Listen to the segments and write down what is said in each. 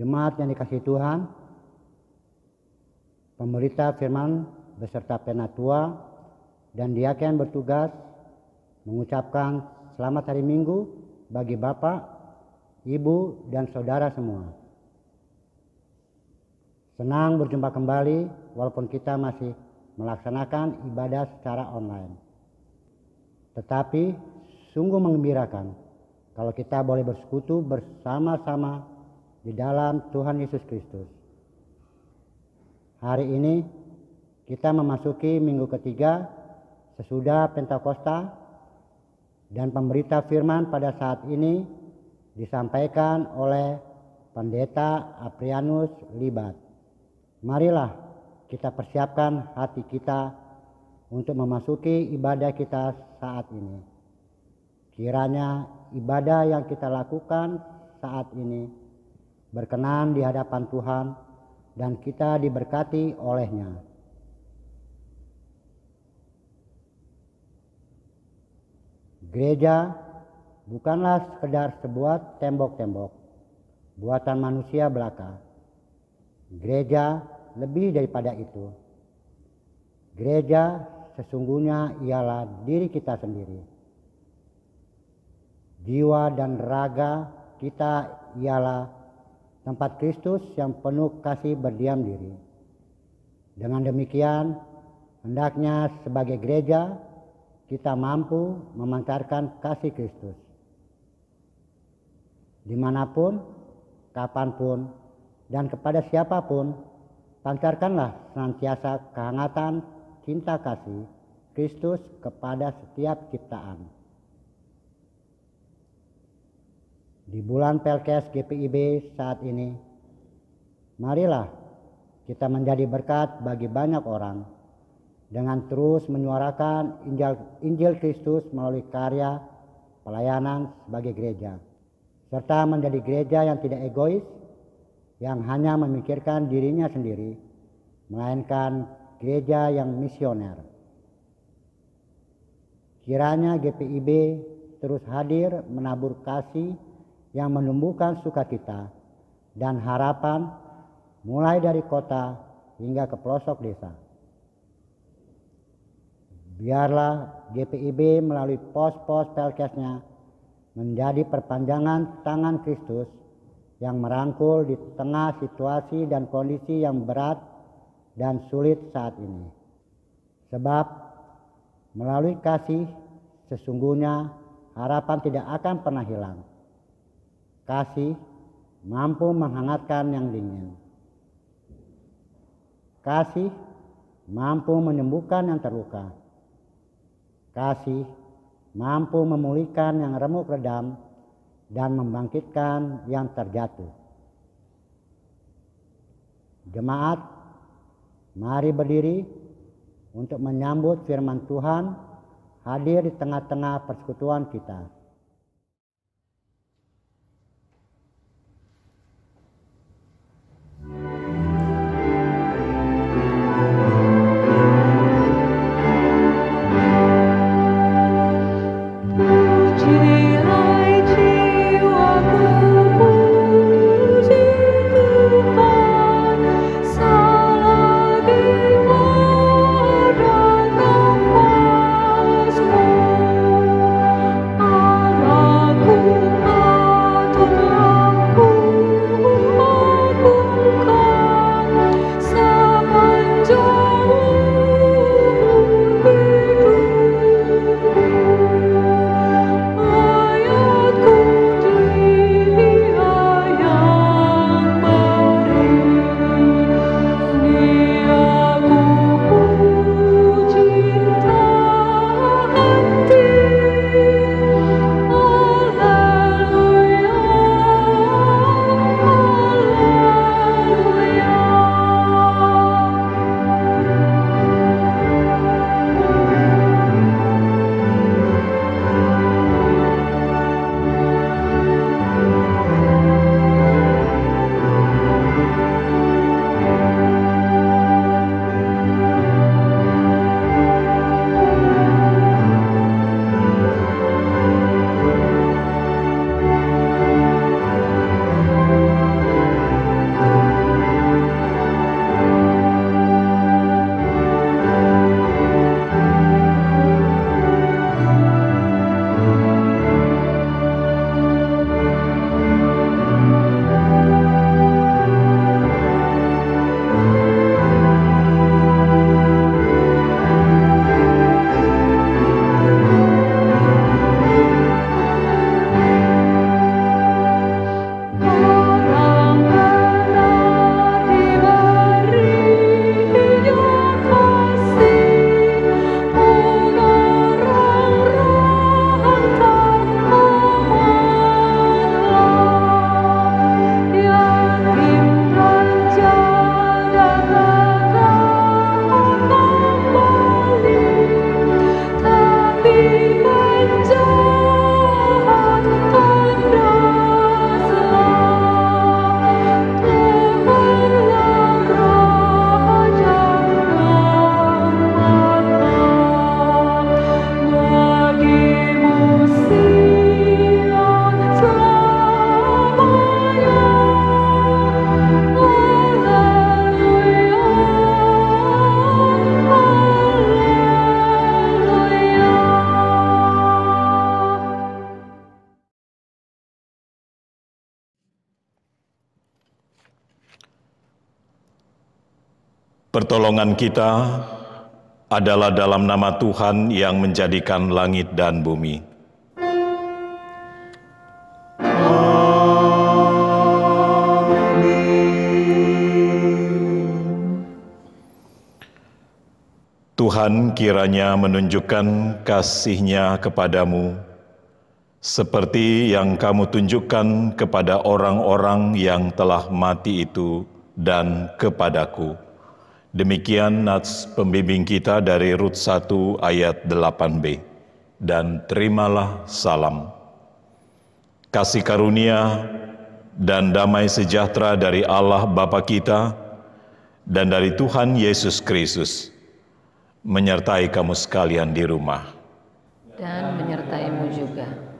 Jemaat yang dikasihi Tuhan, pemberita firman beserta penatua dan diaken bertugas mengucapkan selamat hari Minggu bagi Bapak, Ibu, dan saudara semua. Senang berjumpa kembali walaupun kita masih melaksanakan ibadah secara online. Tetapi sungguh menggembirakan kalau kita boleh bersekutu bersama-sama di dalam Tuhan Yesus Kristus. Hari ini kita memasuki minggu ketiga sesudah Pentakosta, dan pemberita firman pada saat ini disampaikan oleh Pendeta Aprianus Libat. Marilah kita persiapkan hati kita untuk memasuki ibadah kita saat ini. Kiranya ibadah yang kita lakukan saat ini berkenan di hadapan Tuhan dan kita diberkati olehnya. Gereja bukanlah sekedar sebuah tembok-tembok buatan manusia belaka. Gereja lebih daripada itu. Gereja sesungguhnya ialah diri kita sendiri. Jiwa dan raga kita ialah tempat Kristus yang penuh kasih berdiam diri. Dengan demikian, hendaknya sebagai gereja kita mampu memancarkan kasih Kristus. Dimanapun, kapanpun, dan kepada siapapun, pancarkanlah senantiasa kehangatan cinta kasih Kristus kepada setiap ciptaan. Di bulan Pelkes GPIB saat ini, marilah kita menjadi berkat bagi banyak orang dengan terus menyuarakan Injil Kristus melalui karya pelayanan sebagai gereja, serta menjadi gereja yang tidak egois, yang hanya memikirkan dirinya sendiri, melainkan gereja yang misioner. Kiranya GPIB terus hadir menabur kasih yang menumbuhkan sukacita dan harapan mulai dari kota hingga ke pelosok desa. Biarlah GPIB melalui pos-pos Pelkesnya menjadi perpanjangan tangan Kristus yang merangkul di tengah situasi dan kondisi yang berat dan sulit saat ini. Sebab melalui kasih sesungguhnya harapan tidak akan pernah hilang. Kasih mampu menghangatkan yang dingin. Kasih mampu menyembuhkan yang terluka. Kasih mampu memulihkan yang remuk redam dan membangkitkan yang terjatuh. Jemaat, mari berdiri untuk menyambut firman Tuhan hadir di tengah-tengah persekutuan kita. Oh Pertolongan kita adalah dalam nama Tuhan yang menjadikan langit dan bumi. Tuhan kiranya menunjukkan kasih-Nya kepadamu, seperti yang kamu tunjukkan kepada orang-orang yang telah mati itu dan kepadaku. Demikian nats pembimbing kita dari Rut 1 ayat 8b. Dan terimalah salam. Kasih karunia dan damai sejahtera dari Allah Bapa kita dan dari Tuhan Yesus Kristus menyertai kamu sekalian di rumah. Dan menyertaimu juga.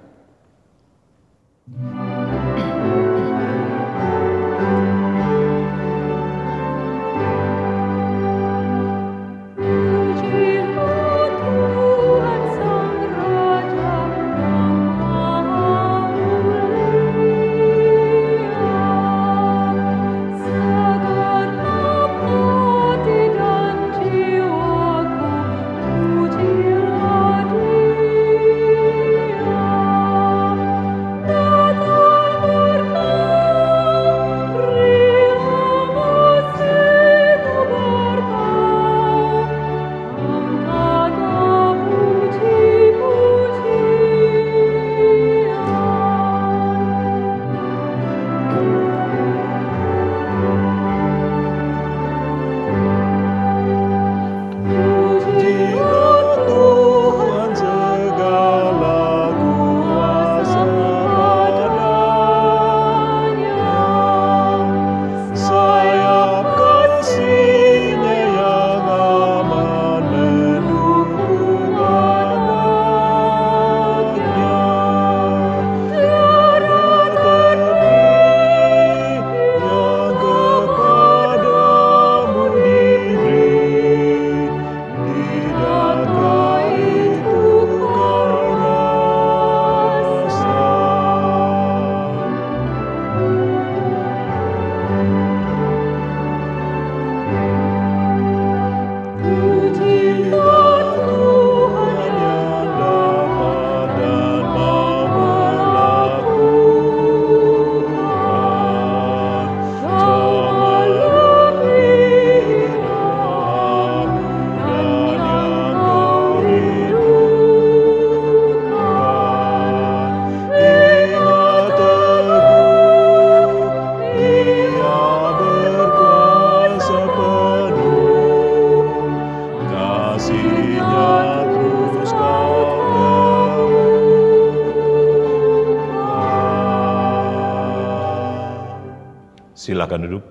Silakan duduk.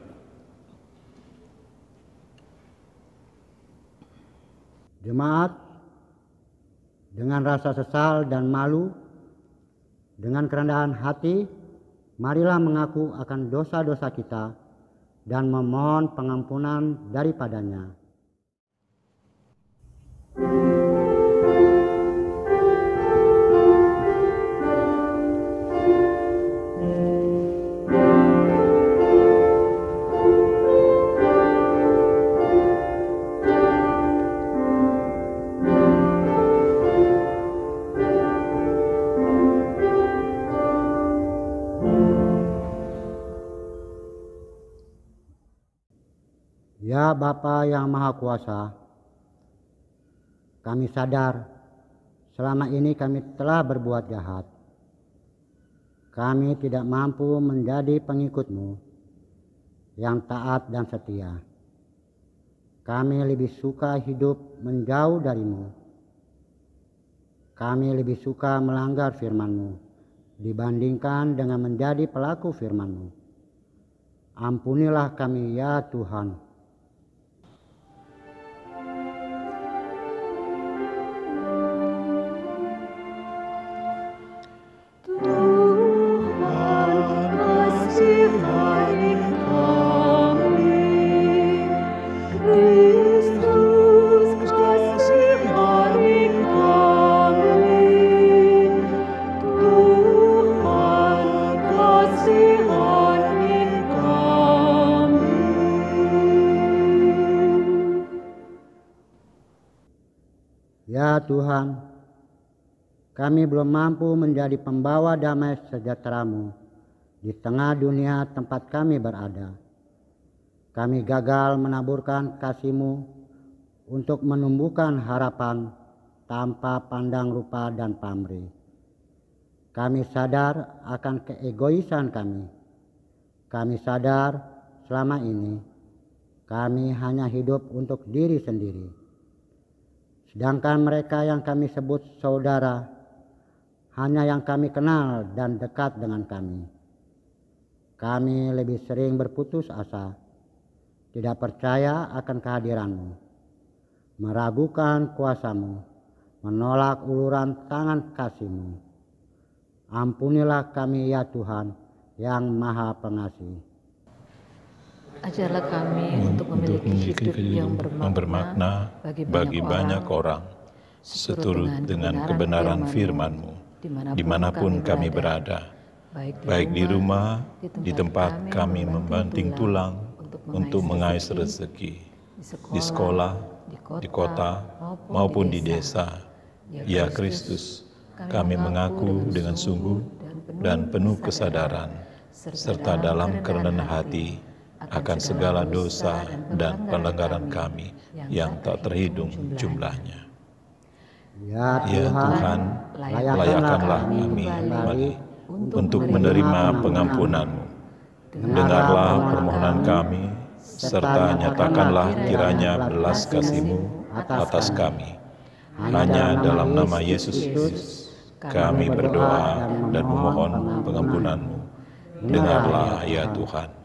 Jemaat, dengan rasa sesal dan malu, dengan kerendahan hati, marilah mengaku akan dosa-dosa kita dan memohon pengampunan daripadanya. Ya Bapa yang Maha Kuasa, kami sadar selama ini kami telah berbuat jahat. Kami tidak mampu menjadi pengikut-Mu yang taat dan setia. Kami lebih suka hidup menjauh dari-Mu. Kami lebih suka melanggar firman-Mu dibandingkan dengan menjadi pelaku firman-Mu. Ampunilah kami ya Tuhan. Ya Tuhan, kami belum mampu menjadi pembawa damai sejahtera-Mu di tengah dunia tempat kami berada. Kami gagal menaburkan kasih-Mu untuk menumbuhkan harapan tanpa pandang rupa dan pamrih. Kami sadar akan keegoisan kami. Kami sadar selama ini kami hanya hidup untuk diri sendiri. Sedangkan mereka yang kami sebut saudara hanya yang kami kenal dan dekat dengan kami. Kami lebih sering berputus asa, tidak percaya akan kehadiran-Mu, meragukan kuasa-Mu, menolak uluran tangan kasih-Mu. Ampunilah kami ya Tuhan yang Maha Pengasih. Ajarlah kami untuk memiliki hidup yang bermakna bagi banyak orang, seturut dengan kebenaran firman-Mu, dimanapun kami berada, baik di rumah, di tempat kami membanting tulang untuk mengais rezeki, di sekolah, di kota, maupun di desa. Ya Kristus, kami mengaku dengan sungguh dan penuh kesadaran, serta dalam kerendahan hati akan segala dosa dan pelanggaran kami yang tak terhitung jumlahnya. Ya Ya Tuhan, layakkanlah kami kembali untuk menerima pengampunan-Mu. Dengarlah permohonan kami, serta nyatakanlah kiranya belas kasih-Mu atas kami. Hanya dalam nama Yesus Kristus kami berdoa dan memohon pengampunan-Mu. Dengarlah ya Tuhan.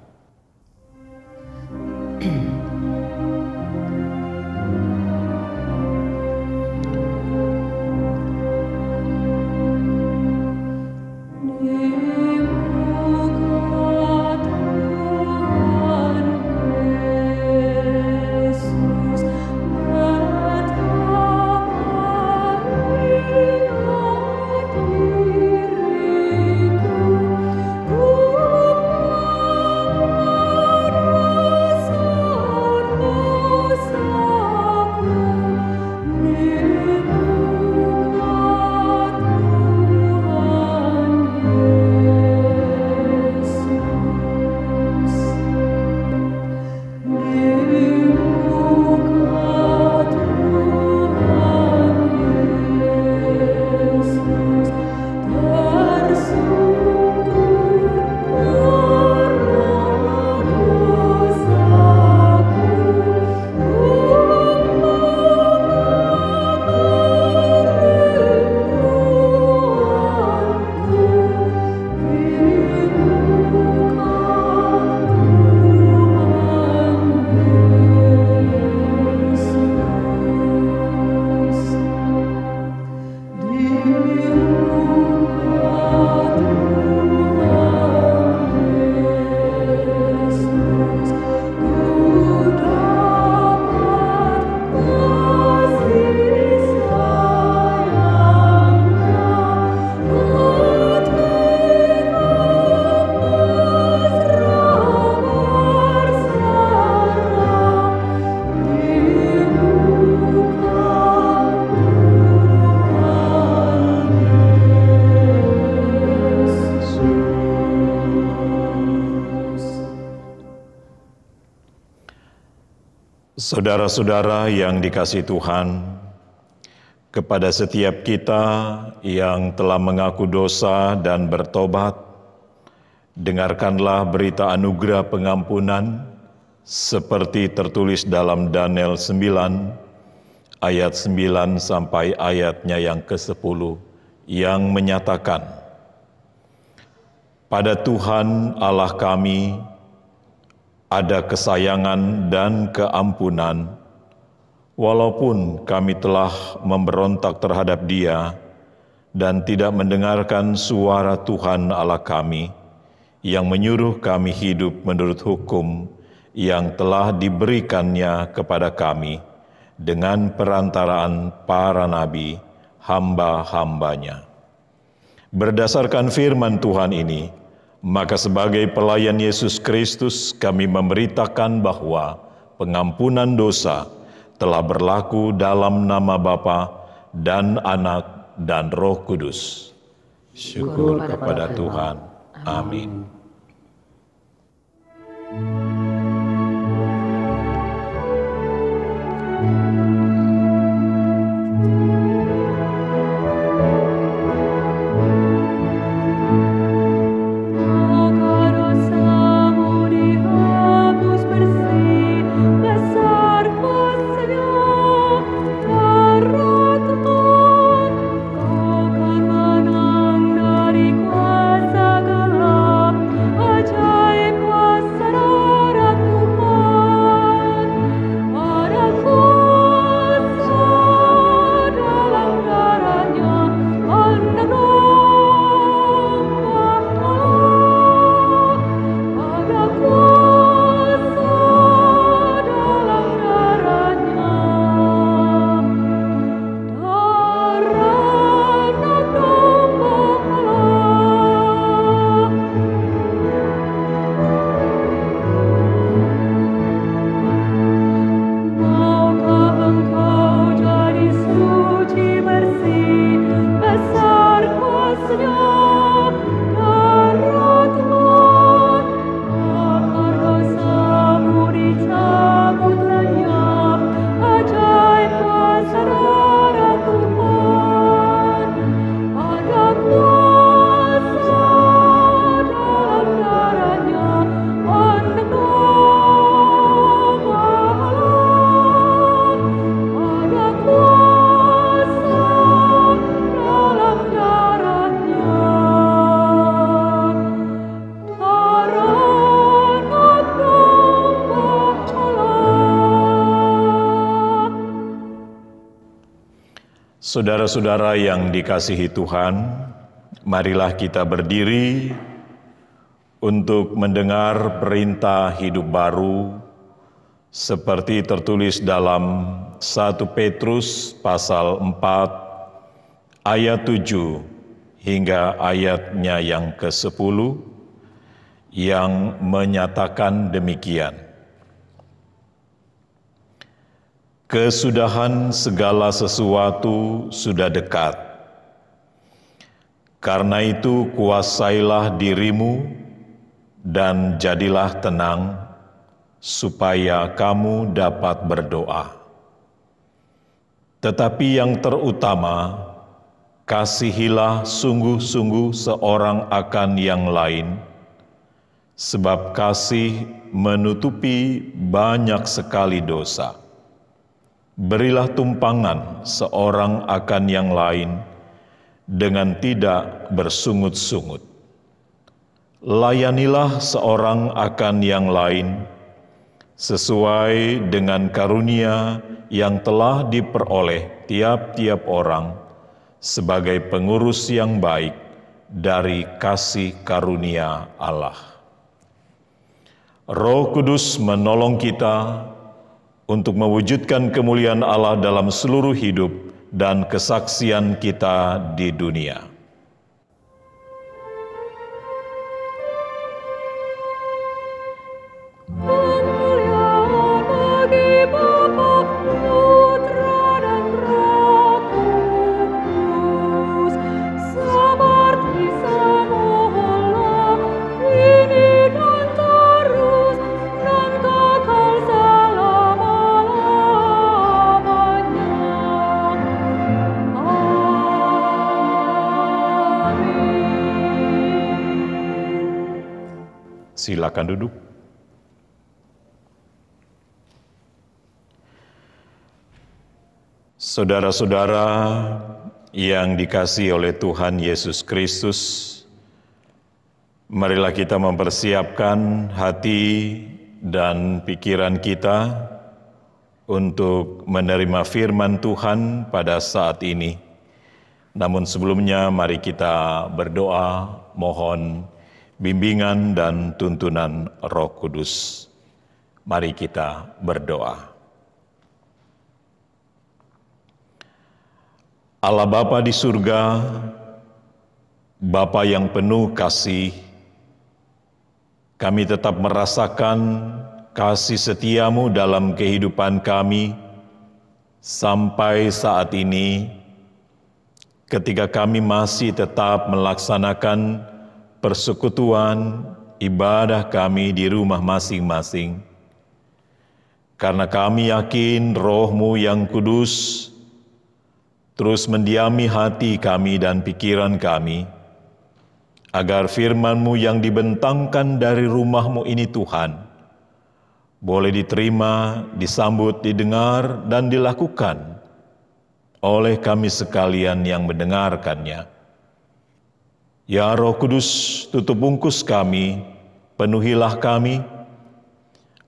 Saudara-saudara yang dikasihi Tuhan, kepada setiap kita yang telah mengaku dosa dan bertobat, dengarkanlah berita anugerah pengampunan seperti tertulis dalam Daniel 9 ayat 9 sampai ayatnya yang ke-10 yang menyatakan, pada Tuhan Allah kami ada kesayangan dan keampunan, walaupun kami telah memberontak terhadap Dia dan tidak mendengarkan suara Tuhan Allah kami yang menyuruh kami hidup menurut hukum yang telah diberikannya kepada kami dengan perantaraan para nabi, hamba-hambanya. Berdasarkan firman Tuhan ini, maka sebagai pelayan Yesus Kristus kami memberitakan bahwa pengampunan dosa telah berlaku dalam nama Bapa dan Anak, dan Roh Kudus. Syukur kepada Tuhan. Amin. Saudara-saudara yang dikasihi Tuhan, marilah kita berdiri untuk mendengar perintah hidup baru seperti tertulis dalam 1 Petrus pasal 4 ayat 7 hingga ayatnya yang ke-10 yang menyatakan demikian. Kesudahan segala sesuatu sudah dekat. Karena itu kuasailah dirimu dan jadilah tenang, supaya kamu dapat berdoa. Tetapi yang terutama, kasihilah sungguh-sungguh seorang akan yang lain, sebab kasih menutupi banyak sekali dosa. Berilah tumpangan seorang akan yang lain dengan tidak bersungut-sungut. Layanilah seorang akan yang lain sesuai dengan karunia yang telah diperoleh tiap-tiap orang sebagai pengurus yang baik dari kasih karunia Allah. Roh Kudus menolong kita untuk mewujudkan kemuliaan Allah dalam seluruh hidup dan kesaksian kita di dunia. Silakan duduk. Saudara-saudara yang dikasihi oleh Tuhan Yesus Kristus, marilah kita mempersiapkan hati dan pikiran kita untuk menerima firman Tuhan pada saat ini. Namun sebelumnya mari kita berdoa mohon bimbingan dan tuntunan Roh Kudus. Mari kita berdoa. Allah Bapa di surga, Bapa yang penuh kasih, kami tetap merasakan kasih setiamu dalam kehidupan kami sampai saat ini ketika kami masih tetap melaksanakan persekutuan ibadah kami di rumah masing-masing, karena kami yakin Roh-Mu yang kudus terus mendiami hati kami dan pikiran kami, agar firman-Mu yang dibentangkan dari rumah-Mu ini Tuhan, boleh diterima, disambut, didengar, dan dilakukan oleh kami sekalian yang mendengarkannya. Ya Roh Kudus, tutup bungkus kami, penuhilah kami,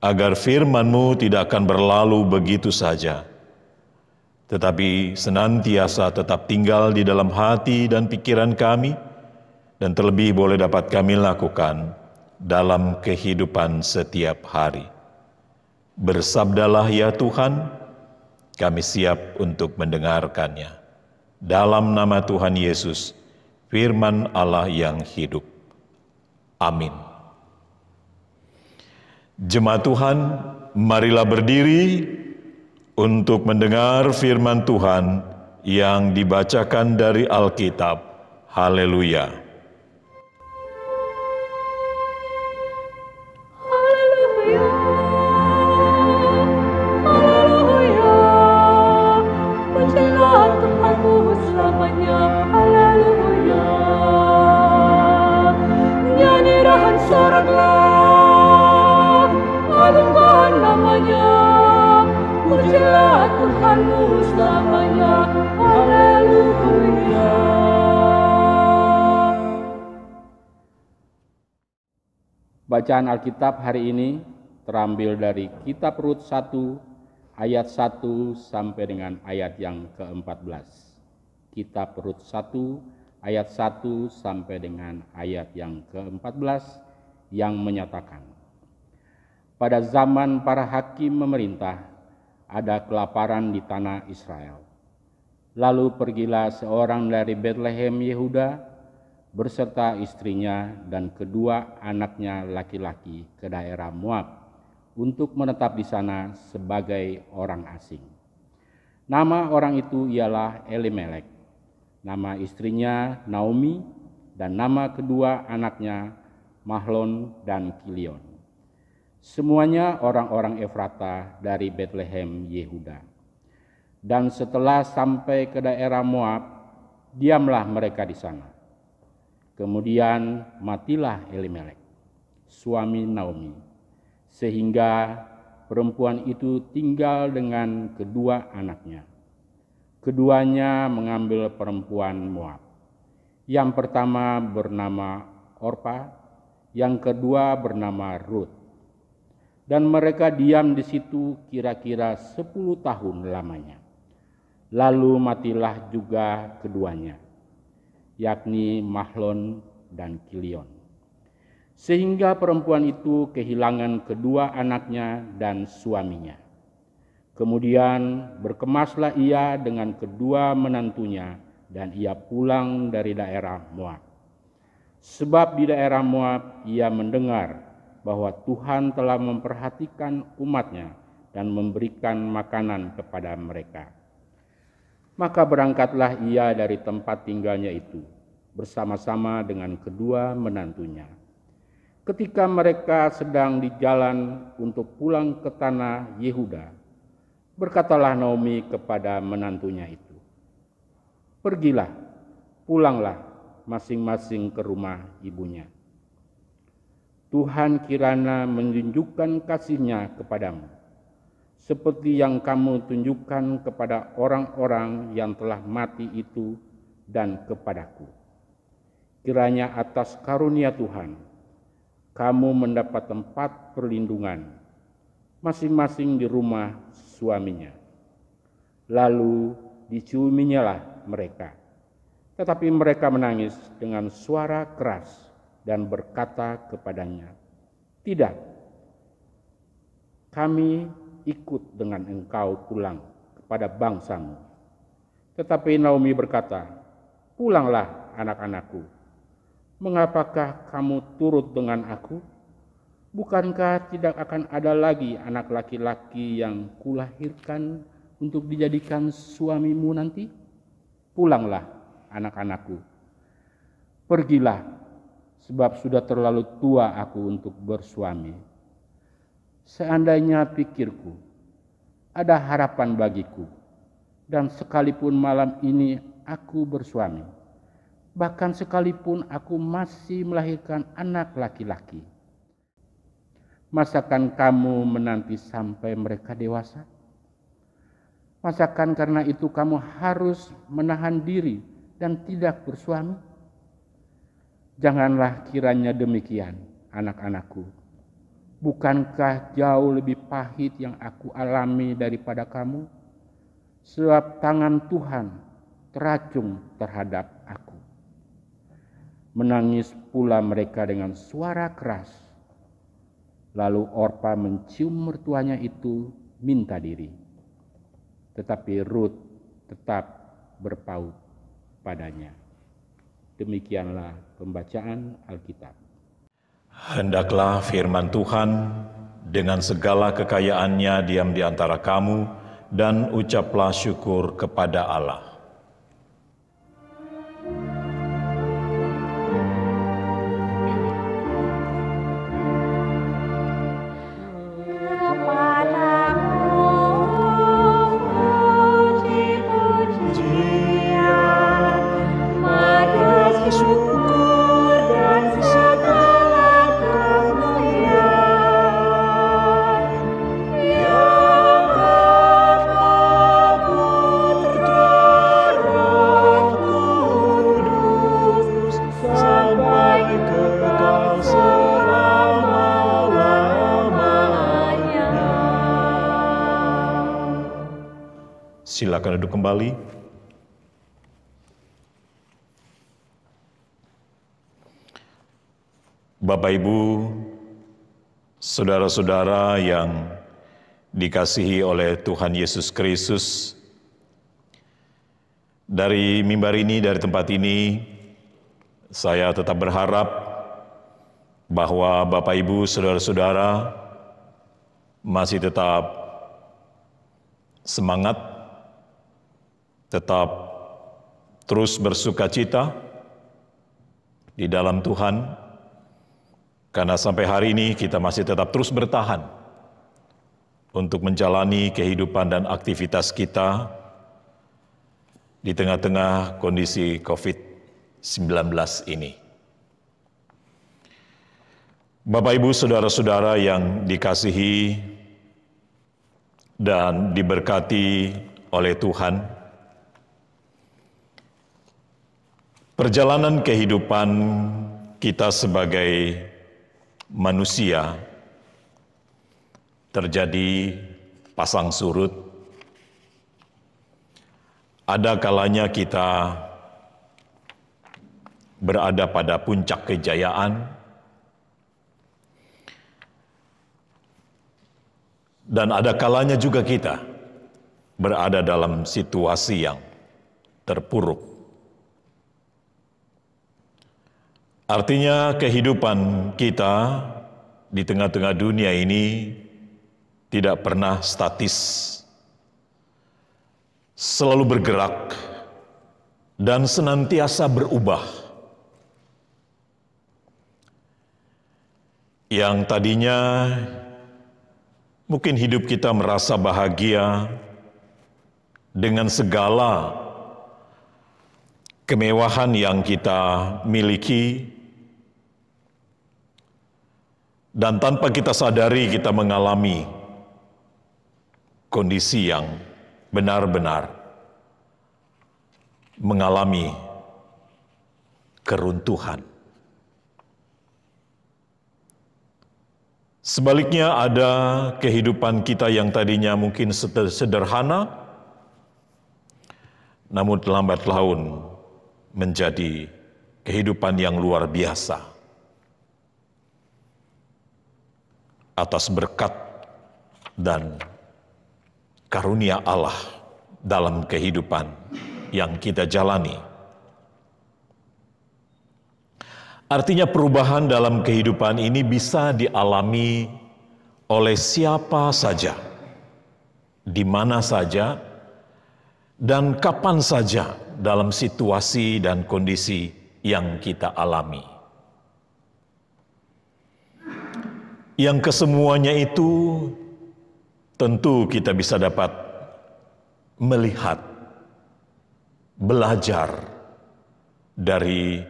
agar firman-Mu tidak akan berlalu begitu saja, tetapi senantiasa tetap tinggal di dalam hati dan pikiran kami, dan terlebih boleh dapat kami lakukan dalam kehidupan setiap hari. Bersabdalah ya Tuhan, kami siap untuk mendengarkannya. Dalam nama Tuhan Yesus, firman Allah yang hidup. Amin. Jemaat Tuhan, marilah berdiri untuk mendengar firman Tuhan yang dibacakan dari Alkitab. Haleluya. Bacaan Alkitab hari ini terambil dari Kitab Rut 1 ayat 1 sampai dengan ayat yang ke-14. Kitab Rut 1 ayat 1 sampai dengan ayat yang ke-14 yang menyatakan, pada zaman para hakim memerintah, ada kelaparan di tanah Israel. Lalu pergilah seorang dari Betlehem Yehuda berserta istrinya dan kedua anaknya laki-laki ke daerah Moab untuk menetap di sana sebagai orang asing. Nama orang itu ialah Elimelek, nama istrinya Naomi, dan nama kedua anaknya Mahlon dan Kilion. Semuanya orang-orang Efrata dari Betlehem Yehuda. Dan setelah sampai ke daerah Moab, diamlah mereka di sana. Kemudian matilah Elimelek, suami Naomi, sehingga perempuan itu tinggal dengan kedua anaknya. Keduanya mengambil perempuan Moab. Yang pertama bernama Orpa, yang kedua bernama Rut. Dan mereka diam di situ kira-kira 10 tahun lamanya. Lalu matilah juga keduanya, yakni Mahlon dan Kilion. Sehingga perempuan itu kehilangan kedua anaknya dan suaminya. Kemudian berkemaslah ia dengan kedua menantunya dan ia pulang dari daerah Moab. Sebab di daerah Moab ia mendengar bahwa Tuhan telah memperhatikan umatnya dan memberikan makanan kepada mereka. Maka berangkatlah ia dari tempat tinggalnya itu bersama-sama dengan kedua menantunya. Ketika mereka sedang di jalan untuk pulang ke tanah Yehuda, berkatalah Naomi kepada menantunya itu, "Pergilah, pulanglah masing-masing ke rumah ibunya. Tuhan kirana menunjukkan kasih-Nya kepadamu, seperti yang kamu tunjukkan kepada orang-orang yang telah mati itu dan kepadaku. Kiranya atas karunia Tuhan, kamu mendapat tempat perlindungan, masing-masing di rumah suaminya." Lalu diciuminyalah mereka. Tetapi mereka menangis dengan suara keras dan berkata kepadanya, "Tidak, kami ikut dengan engkau pulang kepada bangsamu." Tetapi Naomi berkata, "Pulanglah anak-anakku. Mengapakah kamu turut dengan aku? Bukankah tidak akan ada lagi anak laki-laki yang kulahirkan untuk dijadikan suamimu nanti? Pulanglah anak-anakku, pergilah, sebab sudah terlalu tua aku untuk bersuami. Seandainya pikirku, ada harapan bagiku, dan sekalipun malam ini aku bersuami, bahkan sekalipun aku masih melahirkan anak laki-laki, masakan kamu menanti sampai mereka dewasa? Masakan karena itu kamu harus menahan diri dan tidak bersuami? Janganlah kiranya demikian, anak-anakku. Bukankah jauh lebih pahit yang aku alami daripada kamu? Sebab tangan Tuhan teracung terhadap aku. Menangis pula mereka dengan suara keras. Lalu Orpa mencium mertuanya itu minta diri. Tetapi Rut tetap berpaut padanya. Demikianlah pembacaan Alkitab. Hendaklah firman Tuhan dengan segala kekayaannya diam di antara kamu, dan ucaplah syukur kepada Allah. Silakan duduk kembali. Bapak, Ibu, saudara-saudara yang dikasihi oleh Tuhan Yesus Kristus, dari mimbar ini, dari tempat ini, saya tetap berharap bahwa Bapak, Ibu, saudara-saudara masih tetap semangat, tetap terus bersukacita di dalam Tuhan, karena sampai hari ini kita masih tetap terus bertahan untuk menjalani kehidupan dan aktivitas kita di tengah-tengah kondisi COVID-19 ini. Bapak, Ibu, saudara-saudara yang dikasihi dan diberkati oleh Tuhan, perjalanan kehidupan kita sebagai manusia terjadi pasang surut. Ada kalanya kita berada pada puncak kejayaan, dan ada kalanya juga kita berada dalam situasi yang terpuruk. Artinya kehidupan kita di tengah-tengah dunia ini tidak pernah statis, selalu bergerak dan senantiasa berubah. Yang tadinya mungkin hidup kita merasa bahagia dengan segala kemewahan yang kita miliki, dan tanpa kita sadari kita mengalami kondisi yang benar-benar mengalami keruntuhan. Sebaliknya ada kehidupan kita yang tadinya mungkin sederhana, namun lambat laun menjadi kehidupan yang luar biasa. Atas berkat dan karunia Allah dalam kehidupan yang kita jalani. Artinya perubahan dalam kehidupan ini bisa dialami oleh siapa saja, di mana saja, dan kapan saja dalam situasi dan kondisi yang kita alami. Yang kesemuanya itu tentu kita bisa dapat melihat, belajar dari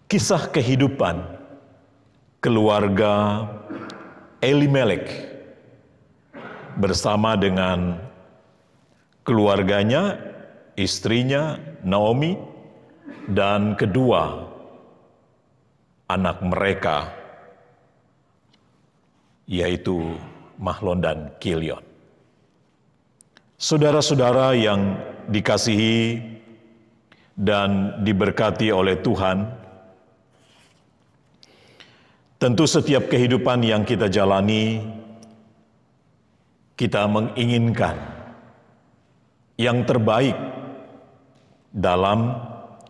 kisah kehidupan keluarga Elimelek bersama dengan keluarganya, istrinya Naomi, dan kedua anak mereka, yaitu Mahlon dan Kilion. Saudara-saudara yang dikasihi dan diberkati oleh Tuhan, tentu setiap kehidupan yang kita jalani, kita menginginkan yang terbaik dalam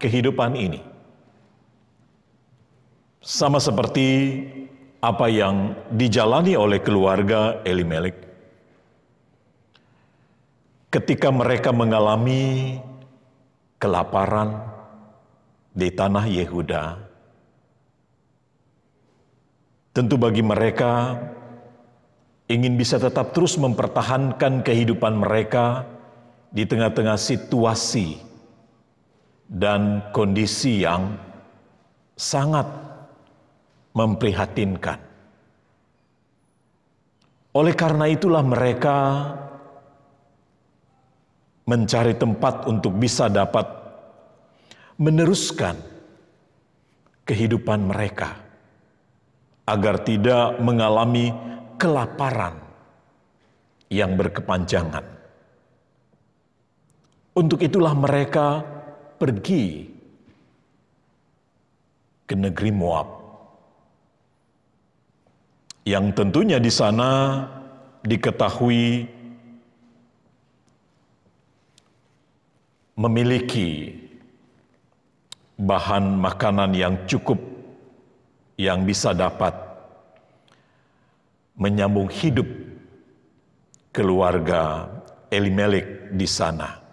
kehidupan ini. Sama seperti apa yang dijalani oleh keluarga Elimelek ketika mereka mengalami kelaparan di tanah Yehuda. Tentu bagi mereka ingin bisa tetap terus mempertahankan kehidupan mereka di tengah-tengah situasi dan kondisi yang sangat memprihatinkan. Oleh karena itulah mereka mencari tempat untuk bisa dapat meneruskan kehidupan mereka agar tidak mengalami kelaparan yang berkepanjangan. Untuk itulah mereka pergi ke negeri Moab, yang tentunya di sana diketahui memiliki bahan makanan yang cukup yang bisa dapat menyambung hidup keluarga Elimelek di sana.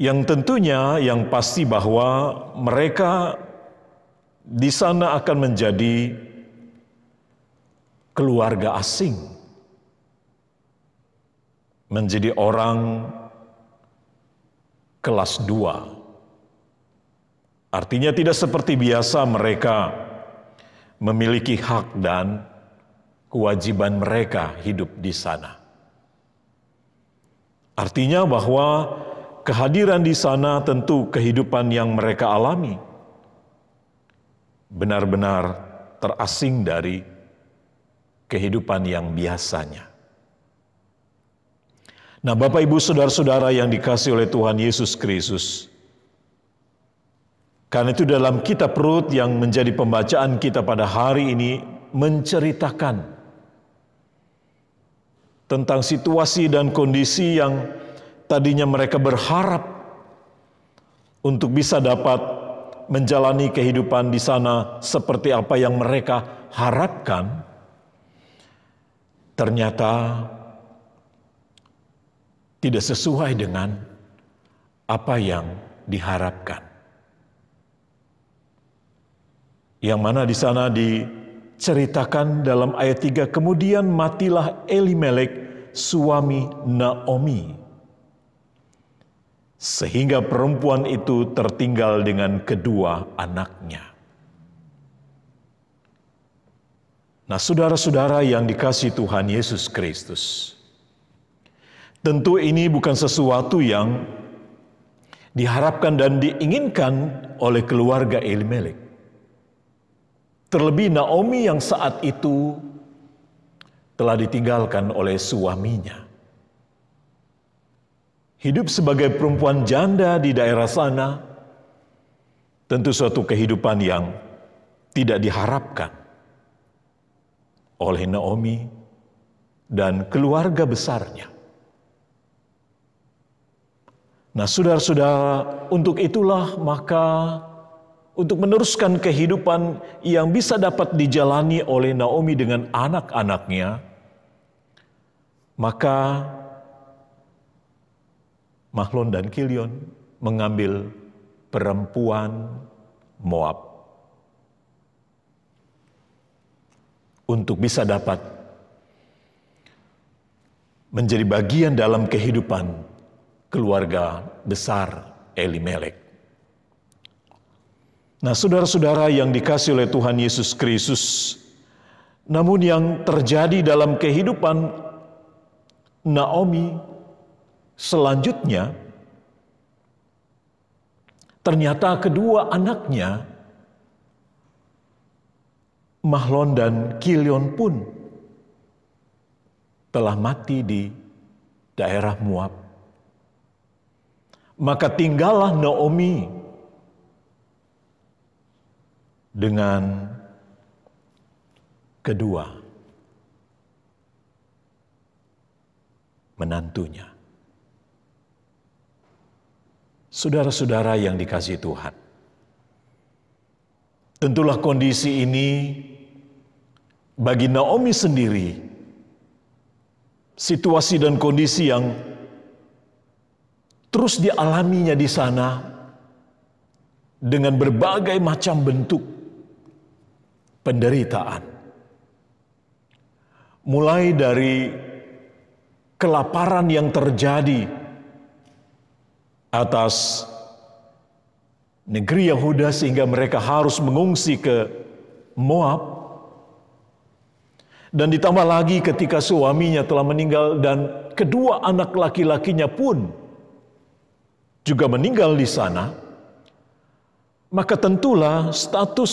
Yang tentunya yang pasti bahwa mereka di sana akan menjadi keluarga asing, menjadi orang kelas 2. Artinya tidak seperti biasa mereka memiliki hak dan kewajiban mereka hidup di sana. Artinya bahwa kehadiran di sana tentu kehidupan yang mereka alami benar-benar terasing dari kehidupan yang biasanya. Nah, Bapak Ibu Saudara-saudara yang dikasihi oleh Tuhan Yesus Kristus, karena itu dalam kitab Rut yang menjadi pembacaan kita pada hari ini menceritakan tentang situasi dan kondisi yang tadinya mereka berharap untuk bisa dapat menjalani kehidupan di sana seperti apa yang mereka harapkan, ternyata tidak sesuai dengan apa yang diharapkan. Yang mana di sana diceritakan dalam ayat 3, kemudian matilah Elimelek suami Naomi, sehingga perempuan itu tertinggal dengan kedua anaknya. Nah, saudara-saudara yang dikasihi Tuhan Yesus Kristus, tentu ini bukan sesuatu yang diharapkan dan diinginkan oleh keluarga Elimelek. Terlebih Naomi yang saat itu telah ditinggalkan oleh suaminya. Hidup sebagai perempuan janda di daerah sana tentu suatu kehidupan yang tidak diharapkan oleh Naomi dan keluarga besarnya. Nah, saudara-saudara, untuk itulah maka untuk meneruskan kehidupan yang bisa dapat dijalani oleh Naomi dengan anak-anaknya, maka Mahlon dan Kilion mengambil perempuan Moab untuk bisa dapat menjadi bagian dalam kehidupan keluarga besar Elimelek. Nah, saudara-saudara yang dikasihi oleh Tuhan Yesus Kristus, namun yang terjadi dalam kehidupan Naomi selanjutnya, ternyata kedua anaknya, Mahlon dan Kilion pun telah mati di daerah Moab. Maka tinggallah Naomi dengan kedua menantunya. Saudara-saudara yang dikasihi Tuhan, tentulah kondisi ini bagi Naomi sendiri, situasi dan kondisi yang terus dialaminya di sana dengan berbagai macam bentuk penderitaan. Mulai dari kelaparan yang terjadi atas negeri Yehuda sehingga mereka harus mengungsi ke Moab. Dan ditambah lagi ketika suaminya telah meninggal dan kedua anak laki-lakinya pun juga meninggal di sana, maka tentulah status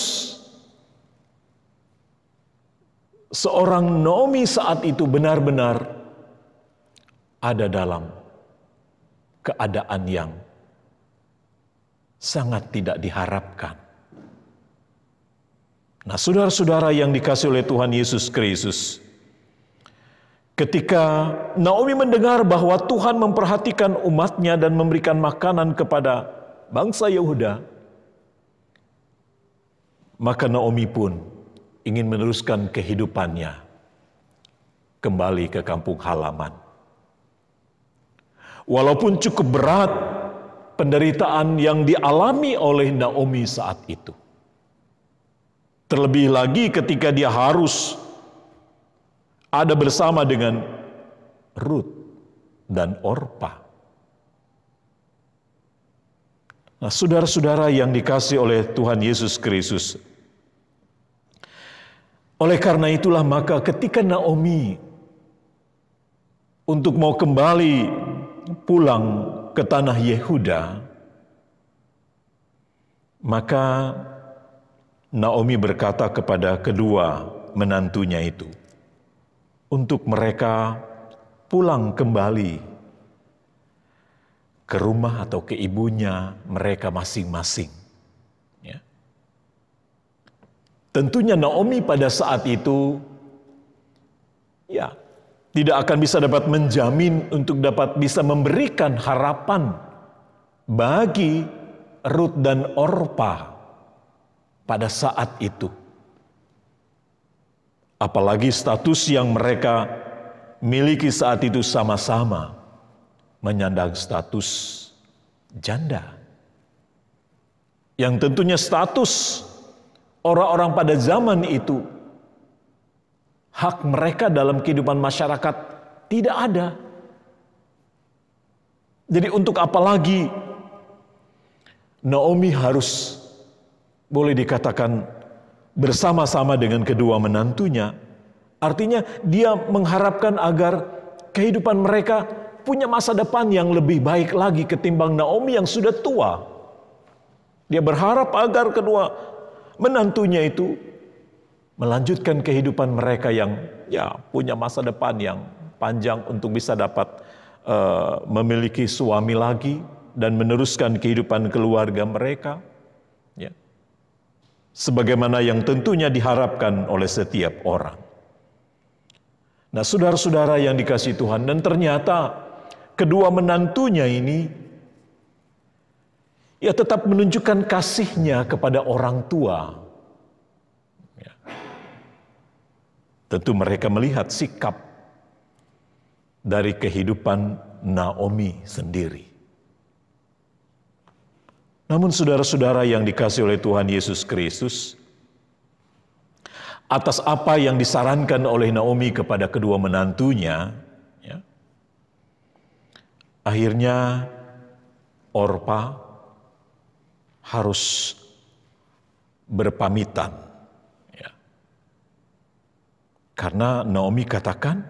seorang Naomi saat itu benar-benar ada dalam keadaan yang sangat tidak diharapkan. Nah, saudara-saudara yang dikasihi oleh Tuhan Yesus Kristus, ketika Naomi mendengar bahwa Tuhan memperhatikan umatnya dan memberikan makanan kepada bangsa Yehuda, maka Naomi pun ingin meneruskan kehidupannya kembali ke kampung halaman. Walaupun cukup berat penderitaan yang dialami oleh Naomi saat itu. Terlebih lagi ketika dia harus ada bersama dengan Rut dan Orpa. Nah, saudara-saudara yang dikasihi oleh Tuhan Yesus Kristus, oleh karena itulah maka ketika Naomi untuk mau kembali pulang ke tanah Yehuda, maka Naomi berkata kepada kedua menantunya itu untuk mereka pulang kembali ke rumah atau ke ibunya mereka masing-masing. Ya. Tentunya Naomi pada saat itu ya tidak akan bisa dapat menjamin untuk dapat bisa memberikan harapan bagi Rut dan Orpa pada saat itu. Apalagi status yang mereka miliki saat itu sama-sama menyandang status janda. Yang tentunya status orang-orang pada zaman itu, hak mereka dalam kehidupan masyarakat tidak ada. Jadi untuk apa lagi Naomi harus boleh dikatakan bersama-sama dengan kedua menantunya. Artinya dia mengharapkan agar kehidupan mereka punya masa depan yang lebih baik lagi ketimbang Naomi yang sudah tua. Dia berharap agar kedua menantunya itu melanjutkan kehidupan mereka yang ya punya masa depan yang panjang untuk bisa dapat memiliki suami lagi dan meneruskan kehidupan keluarga mereka. Ya. Sebagaimana yang tentunya diharapkan oleh setiap orang. Nah, saudara-saudara yang dikasihi Tuhan, dan ternyata kedua menantunya ini ya tetap menunjukkan kasihnya kepada orang tua. Ya. Tentu mereka melihat sikap dari kehidupan Naomi sendiri. Namun saudara-saudara yang dikasihi oleh Tuhan Yesus Kristus, atas apa yang disarankan oleh Naomi kepada kedua menantunya, ya, akhirnya Orpa harus berpamitan. Ya. Karena Naomi katakan,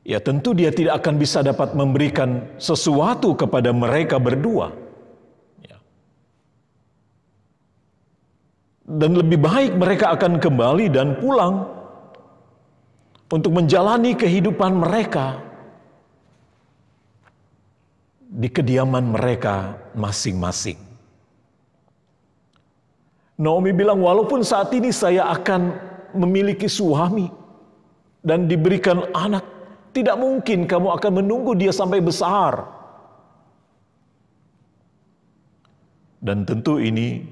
ya tentu dia tidak akan bisa dapat memberikan sesuatu kepada mereka berdua. Ya. Dan lebih baik mereka akan kembali dan pulang untuk menjalani kehidupan mereka di kediaman mereka masing-masing. Naomi bilang, walaupun saat ini saya akan memiliki suami dan diberikan anak, tidak mungkin kamu akan menunggu dia sampai besar. Dan tentu ini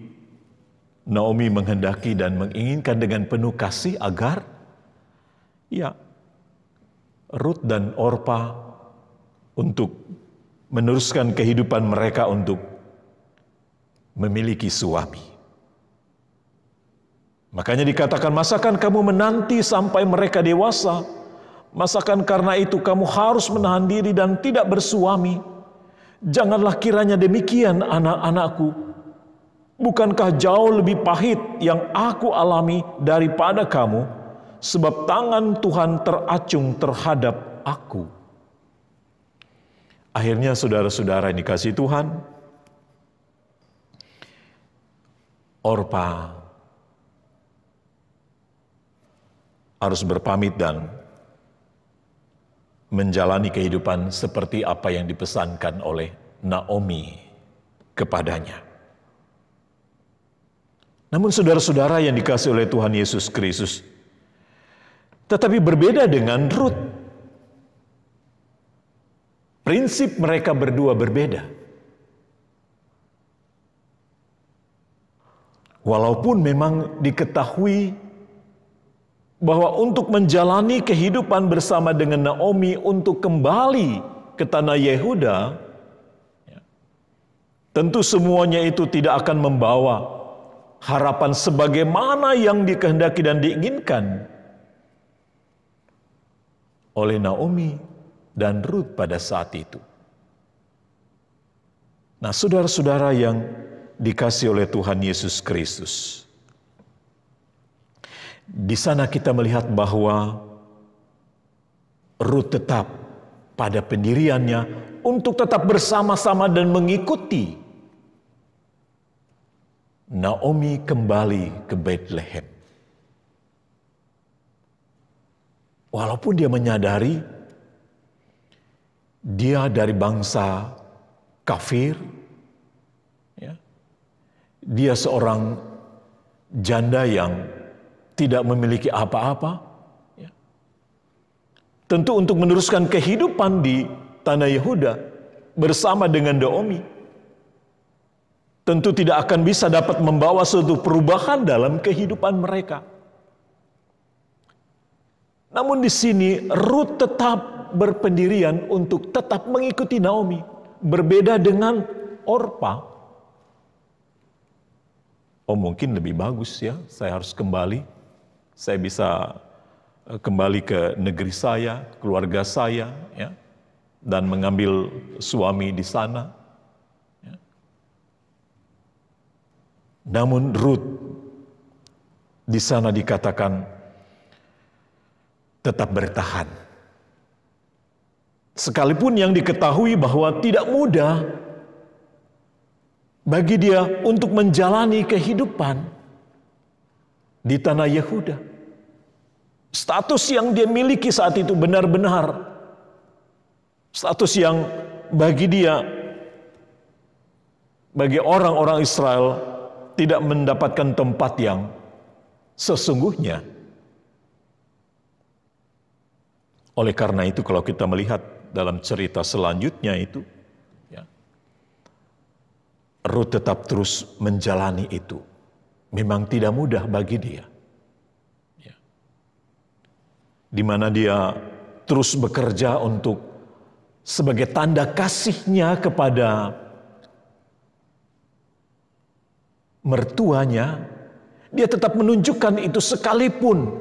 Naomi menghendaki dan menginginkan dengan penuh kasih agar ya Rut dan Orpa untuk meneruskan kehidupan mereka untuk memiliki suami. Makanya dikatakan, masakan kamu menanti sampai mereka dewasa? Masakan karena itu kamu harus menahan diri dan tidak bersuami? Janganlah kiranya demikian, anak-anakku. Bukankah jauh lebih pahit yang aku alami daripada kamu? Sebab tangan Tuhan teracung terhadap aku. Akhirnya saudara-saudara yang dikasihi Tuhan, Orpa harus berpamit dan menjalani kehidupan seperti apa yang dipesankan oleh Naomi kepadanya. Namun saudara-saudara yang dikasihi oleh Tuhan Yesus Kristus, tetapi berbeda dengan Rut. Prinsip mereka berdua berbeda. Walaupun memang diketahui bahwa untuk menjalani kehidupan bersama dengan Naomi untuk kembali ke tanah Yehuda, ya, tentu semuanya itu tidak akan membawa harapan sebagaimana yang dikehendaki dan diinginkan oleh Naomi dan Rut pada saat itu. Nah, saudara-saudara yang dikasihi oleh Tuhan Yesus Kristus, di sana kita melihat bahwa Rut tetap pada pendiriannya untuk tetap bersama-sama dan mengikuti Naomi kembali ke Bethlehem. Walaupun dia menyadari dia dari bangsa kafir, ya. Dia seorang janda yang tidak memiliki apa-apa. Ya. Tentu untuk meneruskan kehidupan di tanah Yehuda bersama dengan Naomi, tentu tidak akan bisa dapat membawa suatu perubahan dalam kehidupan mereka. Namun di sini Rut tetap berpendirian untuk tetap mengikuti Naomi, berbeda dengan Orpa. Oh, mungkin lebih bagus ya, saya harus kembali, saya bisa kembali ke negeri saya, keluarga saya, ya, dan mengambil suami di sana. Ya. Namun Rut di sana dikatakan tetap bertahan. Sekalipun yang diketahui bahwa tidak mudah bagi dia untuk menjalani kehidupan di tanah Yehuda. Status yang dia miliki saat itu benar-benar status yang bagi dia, bagi orang-orang Israel, tidak mendapatkan tempat yang sesungguhnya. Oleh karena itu kalau kita melihat dalam cerita selanjutnya itu, ya, Rut tetap terus menjalani itu. Memang tidak mudah bagi dia. Ya. Di mana dia terus bekerja untuk sebagai tanda kasihnya kepada mertuanya, dia tetap menunjukkan itu sekalipun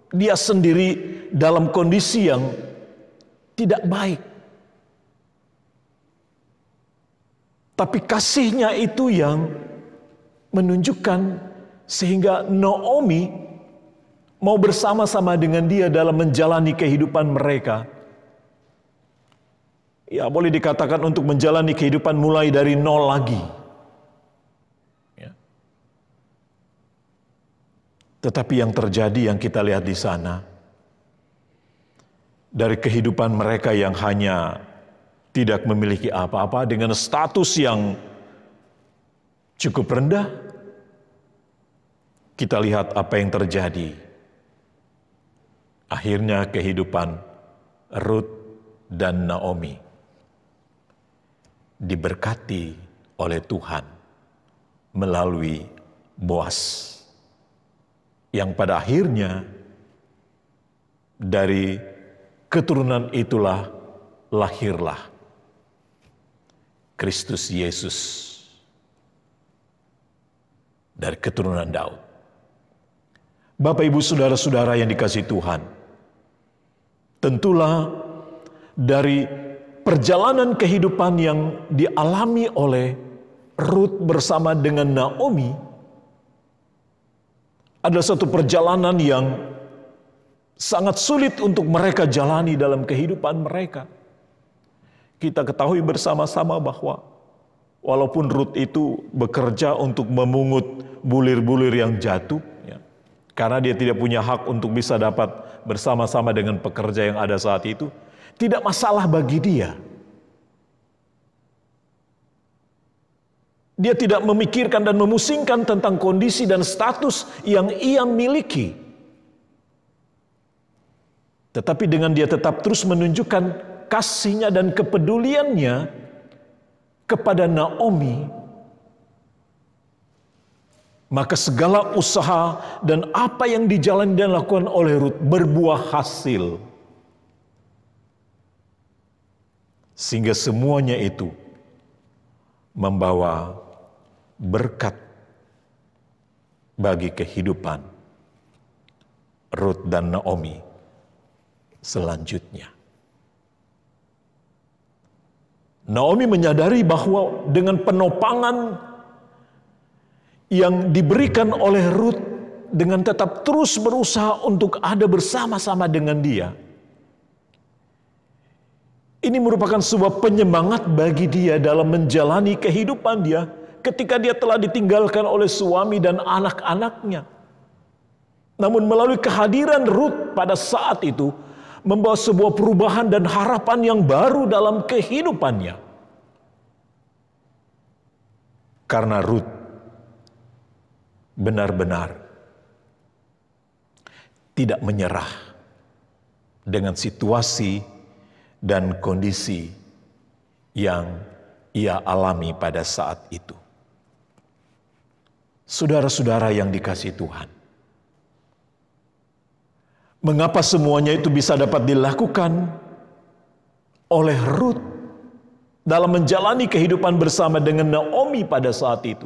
dia sendiri dalam kondisi yang tidak baik. Tapi kasihnya itu yang menunjukkan sehingga Naomi mau bersama-sama dengan dia dalam menjalani kehidupan mereka. Ya, boleh dikatakan untuk menjalani kehidupan mulai dari nol lagi. Tetapi yang terjadi yang kita lihat di sana, dari kehidupan mereka yang hanya tidak memiliki apa-apa dengan status yang cukup rendah, kita lihat apa yang terjadi. Akhirnya kehidupan Ruth dan Naomi diberkati oleh Tuhan melalui Boas, yang pada akhirnya dari keturunan itulah lahirlah Kristus Yesus dari keturunan Daud. Bapak, Ibu, saudara-saudara yang dikasihi Tuhan, tentulah dari perjalanan kehidupan yang dialami oleh Ruth bersama dengan Naomi adalah satu perjalanan yang sangat sulit untuk mereka jalani dalam kehidupan mereka. Kita ketahui bersama-sama bahwa walaupun Ruth itu bekerja untuk memungut bulir-bulir yang jatuh, ya, karena dia tidak punya hak untuk bisa dapat bersama-sama dengan pekerja yang ada saat itu, tidak masalah bagi dia. Dia tidak memikirkan dan memusingkan tentang kondisi dan status yang ia miliki. Tetapi dengan dia tetap terus menunjukkan kasihnya dan kepeduliannya kepada Naomi, maka segala usaha dan apa yang dijalani dan lakukan oleh Ruth berbuah hasil. Sehingga semuanya itu membawa berkat bagi kehidupan Ruth dan Naomi selanjutnya. Naomi menyadari bahwa dengan penopangan yang diberikan oleh Ruth dengan tetap terus berusaha untuk ada bersama-sama dengan dia, ini merupakan sebuah penyemangat bagi dia dalam menjalani kehidupan dia ketika dia telah ditinggalkan oleh suami dan anak-anaknya. Namun melalui kehadiran Ruth pada saat itu membawa sebuah perubahan dan harapan yang baru dalam kehidupannya. Karena Ruth benar-benar tidak menyerah dengan situasi dan kondisi yang ia alami pada saat itu. Saudara-saudara yang dikasihi Tuhan, mengapa semuanya itu bisa dapat dilakukan oleh Ruth dalam menjalani kehidupan bersama dengan Naomi pada saat itu?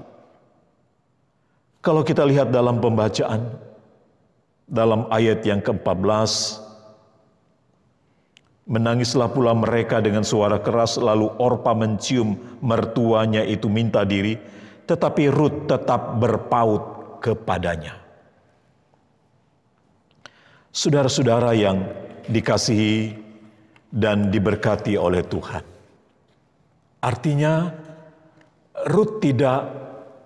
Kalau kita lihat dalam pembacaan, dalam ayat yang ke-14, menangislah pula mereka dengan suara keras, lalu Orpa mencium mertuanya itu minta diri, tetapi Ruth tetap berpaut kepadanya. Saudara-saudara yang dikasihi dan diberkati oleh Tuhan, artinya Ruth tidak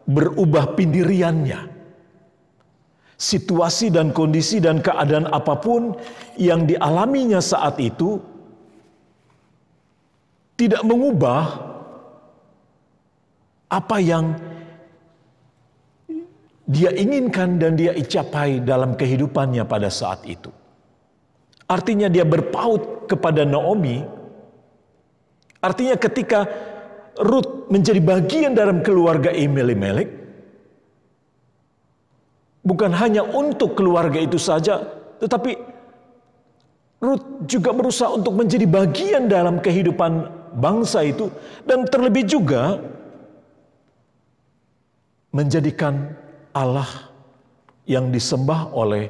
berubah pendiriannya. Situasi dan kondisi dan keadaan apapun yang dialaminya saat itu tidak mengubah apa yang dia inginkan dan dia capai dalam kehidupannya pada saat itu. Artinya dia berpaut kepada Naomi. Artinya ketika Ruth menjadi bagian dalam keluarga Elimelek, bukan hanya untuk keluarga itu saja, tetapi Ruth juga berusaha untuk menjadi bagian dalam kehidupan bangsa itu. Dan terlebih juga menjadikan Allah yang disembah oleh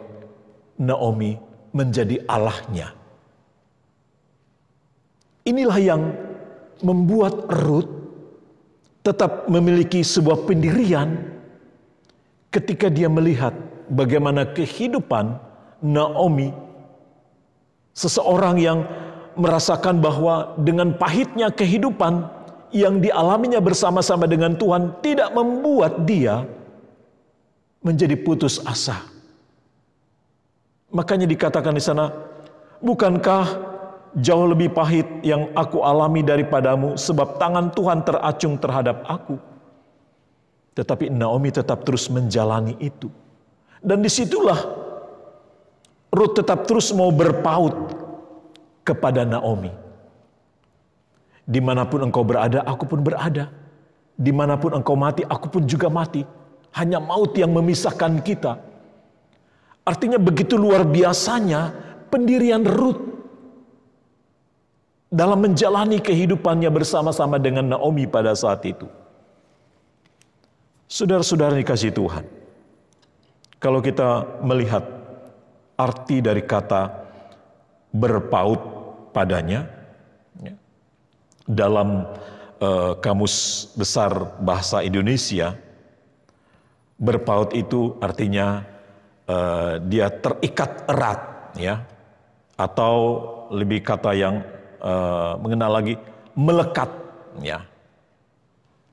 Naomi menjadi Allahnya. Inilah yang membuat Ruth tetap memiliki sebuah pendirian ketika dia melihat bagaimana kehidupan Naomi, seseorang yang merasakan bahwa dengan pahitnya kehidupan yang dialaminya bersama-sama dengan Tuhan tidak membuat dia menjadi putus asa. Makanya dikatakan di sana, bukankah jauh lebih pahit yang aku alami daripadamu, sebab tangan Tuhan teracung terhadap aku. Tetapi Naomi tetap terus menjalani itu. Dan disitulah Ruth tetap terus mau berpaut kepada Naomi. Dimanapun engkau berada, aku pun berada. Dimanapun engkau mati, aku pun juga mati. Hanya maut yang memisahkan kita. Artinya begitu luar biasanya pendirian Ruth dalam menjalani kehidupannya bersama-sama dengan Naomi pada saat itu. Saudara-saudara dikasihi Tuhan, kalau kita melihat arti dari kata berpaut padanya, dalam Kamus Besar Bahasa Indonesia, berpaut itu artinya dia terikat erat, ya, atau lebih kata yang mengenal lagi, melekat, ya.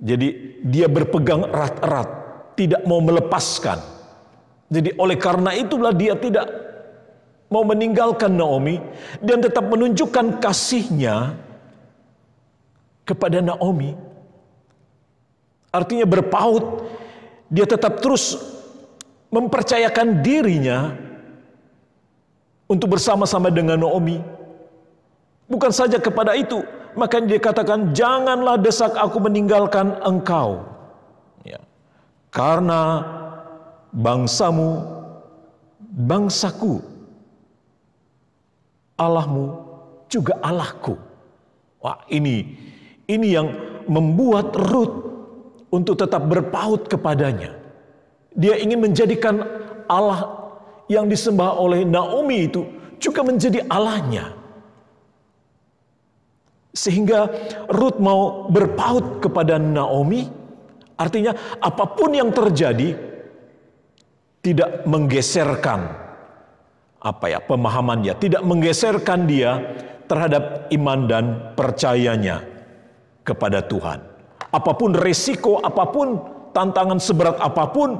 Jadi dia berpegang erat-erat, tidak mau melepaskan. Jadi oleh karena itulah dia tidak mau meninggalkan Naomi dan tetap menunjukkan kasihnya kepada Naomi. Artinya berpaut, dia tetap terus mempercayakan dirinya untuk bersama-sama dengan Naomi. Bukan saja kepada itu, makanya dia katakan, janganlah desak aku meninggalkan engkau. Ya. Karena bangsamu, bangsaku, Allahmu juga Allahku. Wah, ini yang membuat Ruth untuk tetap berpaut kepadanya. Dia ingin menjadikan Allah yang disembah oleh Naomi itu juga menjadi Allahnya. Sehingga Ruth mau berpaut kepada Naomi, artinya apapun yang terjadi tidak menggeserkan pemahamannya, tidak menggeserkan dia terhadap iman dan percayanya kepada Tuhan. Apapun resiko, apapun tantangan seberat apapun,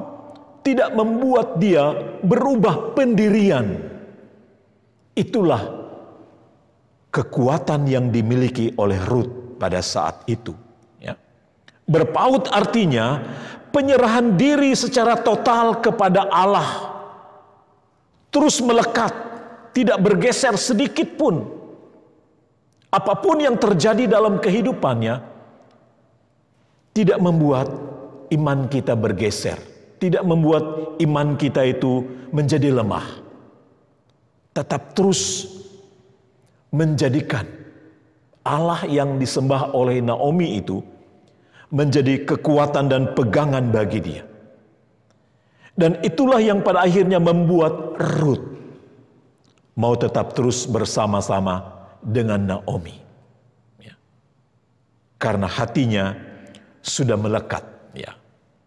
tidak membuat dia berubah pendirian. Itulah kekuatan yang dimiliki oleh Ruth pada saat itu. Ya. Berpaut artinya penyerahan diri secara total kepada Allah. Terus melekat, tidak bergeser sedikit pun. Apapun yang terjadi dalam kehidupannya, tidak membuat iman kita bergeser. Tidak membuat iman kita itu menjadi lemah. Tetap terus menjadikan Allah yang disembah oleh Naomi itu menjadi kekuatan dan pegangan bagi dia. Dan itulah yang pada akhirnya membuat Ruth mau tetap terus bersama-sama dengan Naomi. Ya. Karena hatinya sudah melekat, ya.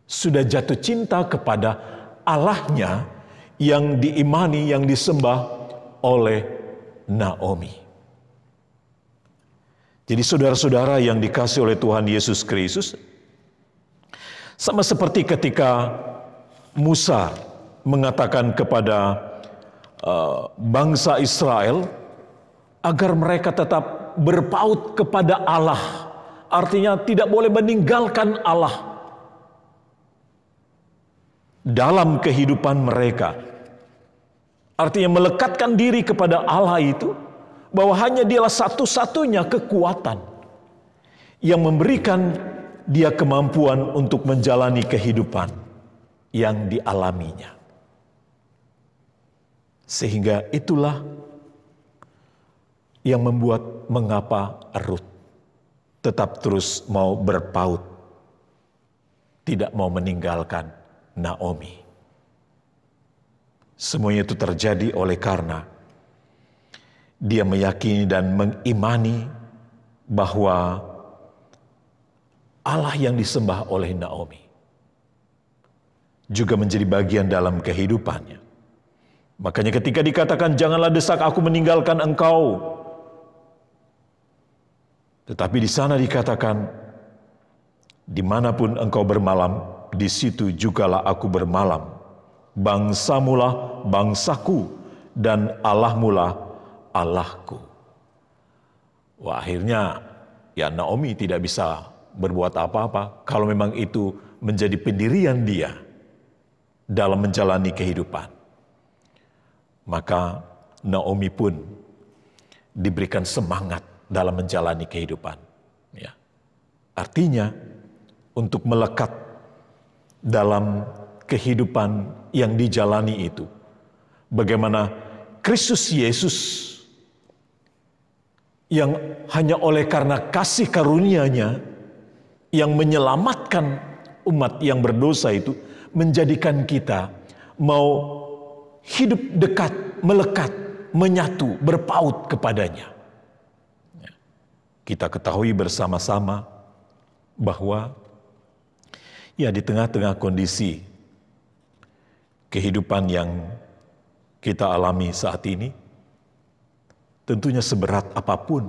Sudah jatuh cinta kepada Allahnya yang diimani, yang disembah oleh Naomi. Jadi saudara-saudara yang dikasihi oleh Tuhan Yesus Kristus, sama seperti ketika Musa mengatakan kepada bangsa Israel agar mereka tetap berpaut kepada Allah, artinya tidak boleh meninggalkan Allah dalam kehidupan mereka. Artinya melekatkan diri kepada Allah itu, bahwa hanya dialah satu-satunya kekuatan yang memberikan dia kemampuan untuk menjalani kehidupan yang dialaminya. Sehingga itulah yang membuat mengapa Ruth tetap terus mau berpaut tidak mau meninggalkan Naomi. Semuanya itu terjadi oleh karena dia meyakini dan mengimani bahwa Allah yang disembah oleh Naomi juga menjadi bagian dalam kehidupannya. Makanya ketika dikatakan, janganlah desak aku meninggalkan engkau. Tetapi di sana dikatakan, dimanapun engkau bermalam, di situ jugalah aku bermalam. Bangsamulah bangsaku, dan Allahmulah Allahku. Wah, akhirnya ya Naomi tidak bisa berbuat apa-apa kalau memang itu menjadi pendirian dia dalam menjalani kehidupan. Maka Naomi pun diberikan semangat dalam menjalani kehidupan. Ya. Artinya untuk melekat dalam kehidupan yang dijalani itu, bagaimana Kristus Yesus yang hanya oleh karena kasih karunia-Nya yang menyelamatkan umat yang berdosa itu, menjadikan kita mau hidup dekat, melekat, menyatu, berpaut kepadanya. Kita ketahui bersama-sama bahwa ya di tengah-tengah kondisi kehidupan yang kita alami saat ini, tentunya seberat apapun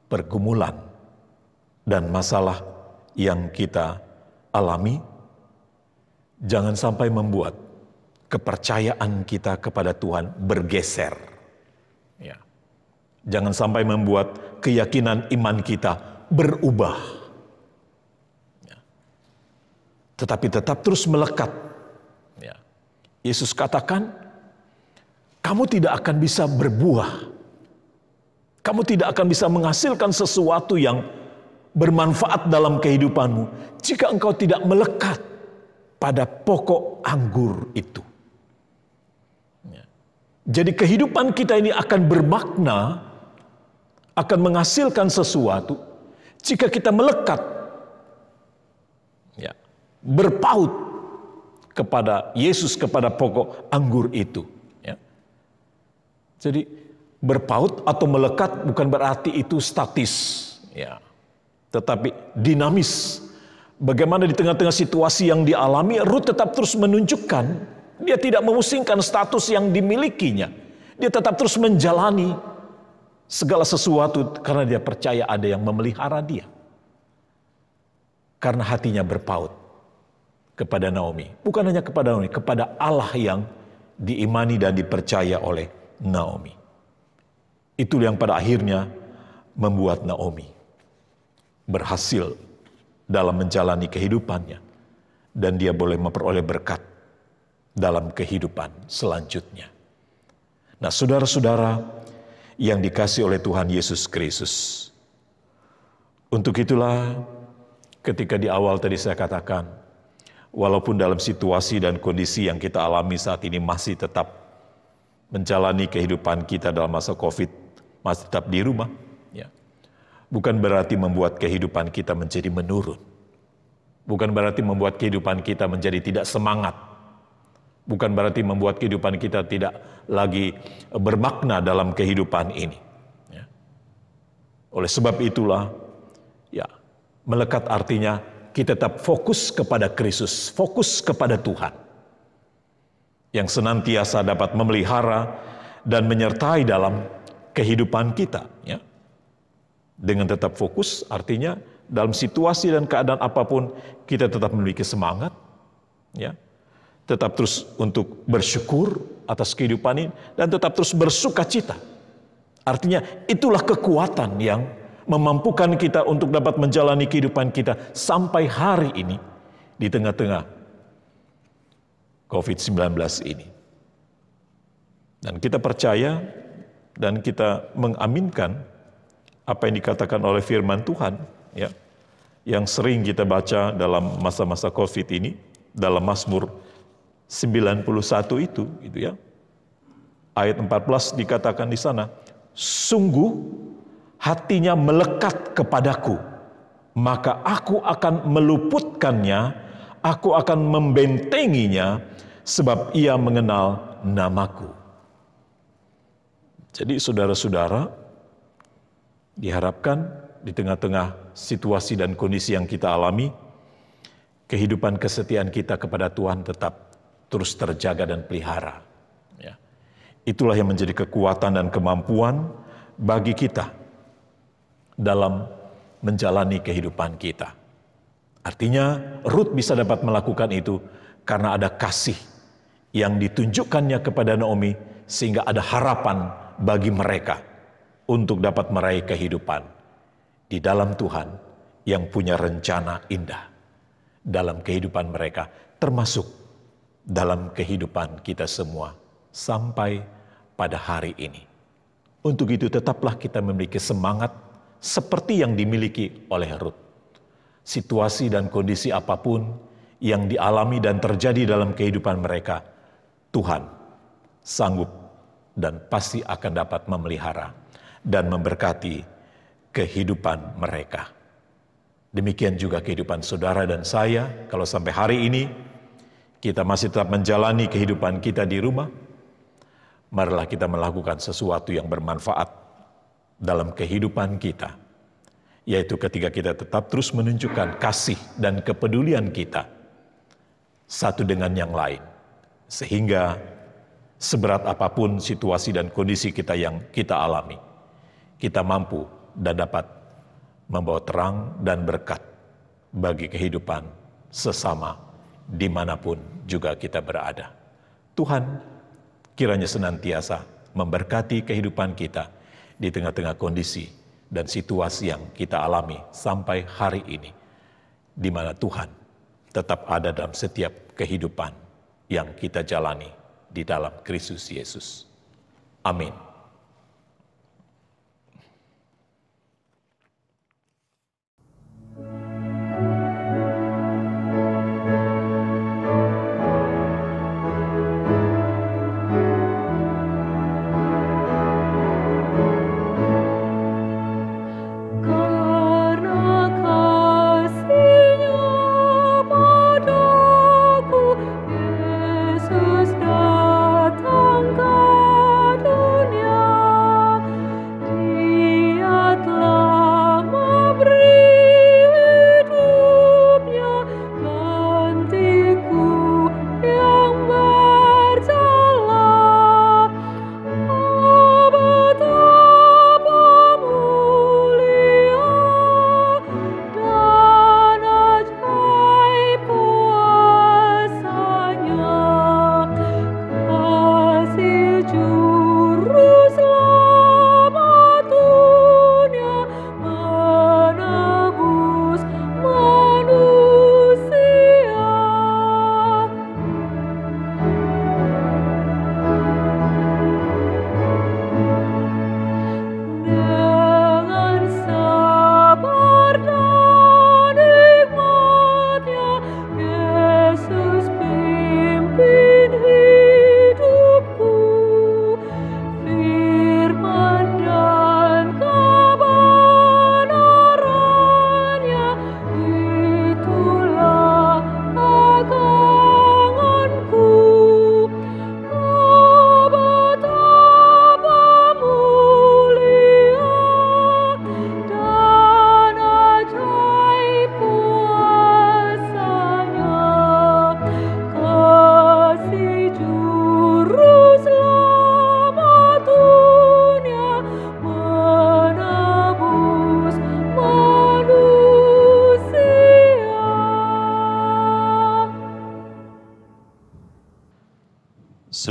pergumulan dan masalah yang kita alami, jangan sampai membuat kepercayaan kita kepada Tuhan bergeser. Ya. Jangan sampai membuat keyakinan iman kita berubah. Ya. Tetapi tetap terus melekat. Ya. Yesus katakan, kamu tidak akan bisa berbuah. Kamu tidak akan bisa menghasilkan sesuatu yang bermanfaat dalam kehidupanmu jika engkau tidak melekat pada pokok anggur itu. Jadi kehidupan kita ini akan bermakna, akan menghasilkan sesuatu jika kita melekat, ya, berpaut kepada Yesus, kepada pokok anggur itu. Ya. Jadi berpaut atau melekat bukan berarti itu statis, ya, tetapi dinamis. Bagaimana di tengah-tengah situasi yang dialami, Ruth tetap terus menunjukkan dia tidak memusingkan status yang dimilikinya. Dia tetap terus menjalani segala sesuatu karena dia percaya ada yang memelihara dia. Karena hatinya berpaut kepada Naomi. Bukan hanya kepada Naomi, kepada Allah yang diimani dan dipercaya oleh Naomi. Itu yang pada akhirnya membuat Naomi berhasil dalam menjalani kehidupannya. Dan dia boleh memperoleh berkat dalam kehidupan selanjutnya. Nah, saudara-saudara yang dikasihi oleh Tuhan Yesus Kristus, untuk itulah ketika di awal tadi saya katakan, walaupun dalam situasi dan kondisi yang kita alami saat ini masih tetap menjalani kehidupan kita dalam masa COVID, masih tetap di rumah, ya, bukan berarti membuat kehidupan kita menjadi menurun. Bukan berarti membuat kehidupan kita menjadi tidak semangat. Bukan berarti membuat kehidupan kita tidak lagi bermakna dalam kehidupan ini. Ya. Oleh sebab itulah, ya, melekat artinya kita tetap fokus kepada Kristus, fokus kepada Tuhan, yang senantiasa dapat memelihara dan menyertai dalam kehidupan kita. Ya. Dengan tetap fokus artinya dalam situasi dan keadaan apapun kita tetap memiliki semangat, ya. Tetap terus untuk bersyukur atas kehidupan ini dan tetap terus bersuka cita. Artinya itulah kekuatan yang memampukan kita untuk dapat menjalani kehidupan kita sampai hari ini di tengah-tengah COVID-19 ini. Dan kita percaya dan kita mengaminkan apa yang dikatakan oleh firman Tuhan, ya, yang sering kita baca dalam masa-masa COVID ini dalam Mazmur 91 itu, gitu ya. Ayat 14 dikatakan di sana, sungguh hatinya melekat kepadaku, maka aku akan meluputkannya Aku akan membentenginya sebab ia mengenal namaku. Jadi saudara-saudara, diharapkan di tengah-tengah situasi dan kondisi yang kita alami, kehidupan kesetiaan kita kepada Tuhan tetap terus terjaga dan pelihara. Ya. Itulah yang menjadi kekuatan dan kemampuan bagi kita dalam menjalani kehidupan kita. Artinya, Rut bisa dapat melakukan itu karena ada kasih yang ditunjukkannya kepada Naomi, sehingga ada harapan bagi mereka untuk dapat meraih kehidupan di dalam Tuhan yang punya rencana indah dalam kehidupan mereka, termasuk dalam kehidupan kita semua sampai pada hari ini. Untuk itu tetaplah kita memiliki semangat seperti yang dimiliki oleh Rut. Situasi dan kondisi apapun yang dialami dan terjadi dalam kehidupan mereka, Tuhan sanggup dan pasti akan dapat memelihara dan memberkati kehidupan mereka. Demikian juga kehidupan saudara dan saya, kalau sampai hari ini kita masih tetap menjalani kehidupan kita di rumah, marilah kita melakukan sesuatu yang bermanfaat dalam kehidupan kita, yaitu ketika kita tetap terus menunjukkan kasih dan kepedulian kita satu dengan yang lain, sehingga seberat apapun situasi dan kondisi kita yang kita alami, kita mampu dan dapat membawa terang dan berkat bagi kehidupan sesama dimanapun juga kita berada. Tuhan kiranya senantiasa memberkati kehidupan kita di tengah-tengah kondisi dan situasi yang kita alami sampai hari ini, di mana Tuhan tetap ada dalam setiap kehidupan yang kita jalani di dalam Kristus Yesus. Amin.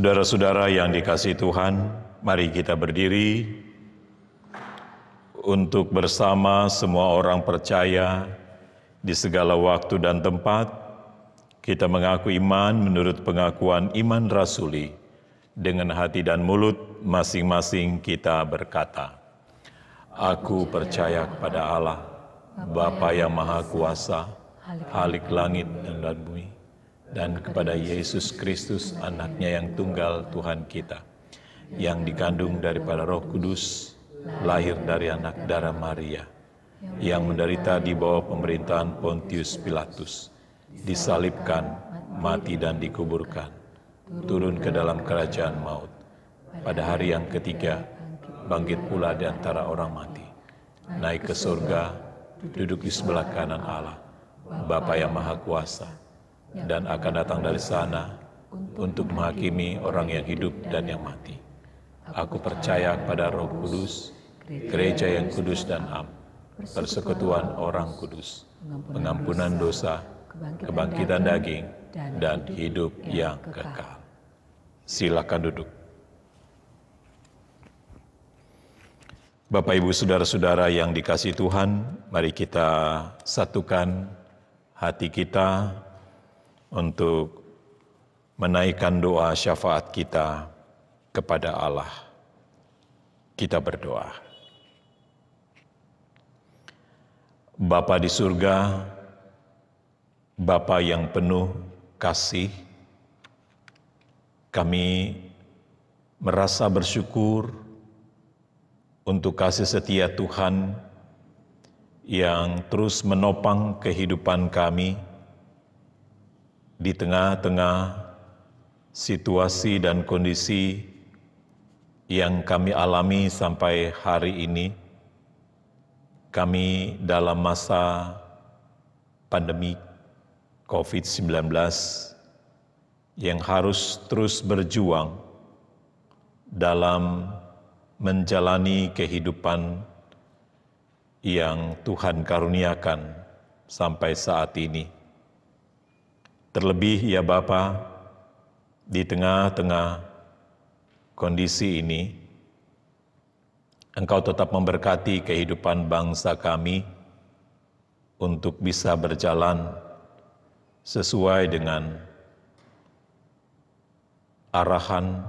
Saudara-saudara yang dikasihi Tuhan, mari kita berdiri untuk bersama semua orang percaya di segala waktu dan tempat. Kita mengaku iman menurut pengakuan iman rasuli. Dengan hati dan mulut masing-masing kita berkata, Aku percaya kepada Allah, Bapa yang Maha Kuasa, Khalik langit dan bumi, dan kepada Yesus Kristus, anaknya yang tunggal Tuhan kita, yang dikandung daripada Roh Kudus, lahir dari anak darah Maria, yang menderita di bawah pemerintahan Pontius Pilatus, disalibkan, mati dan dikuburkan, turun ke dalam kerajaan maut. Pada hari yang ketiga, bangkit pula di antara orang mati, naik ke surga, duduk di sebelah kanan Allah, Bapa yang Maha Kuasa, dan akan datang dari sana untuk menghakimi orang yang hidup dan yang mati. Aku percaya kepada Roh Kudus, gereja yang kudus dan am, persekutuan orang kudus, pengampunan dosa, kebangkitan daging, dan hidup yang kekal. Silakan duduk. Bapak, Ibu, Saudara-saudara yang dikasihi Tuhan, mari kita satukan hati kita untuk menaikkan doa syafaat kita kepada Allah. Kita berdoa. Bapa di surga, Bapa yang penuh kasih, kami merasa bersyukur untuk kasih setia Tuhan yang terus menopang kehidupan kami di tengah-tengah situasi dan kondisi yang kami alami sampai hari ini. Kami dalam masa pandemi COVID-19 yang harus terus berjuang dalam menjalani kehidupan yang Tuhan karuniakan sampai saat ini. Terlebih ya Bapa, di tengah-tengah kondisi ini, Engkau tetap memberkati kehidupan bangsa kami untuk bisa berjalan sesuai dengan arahan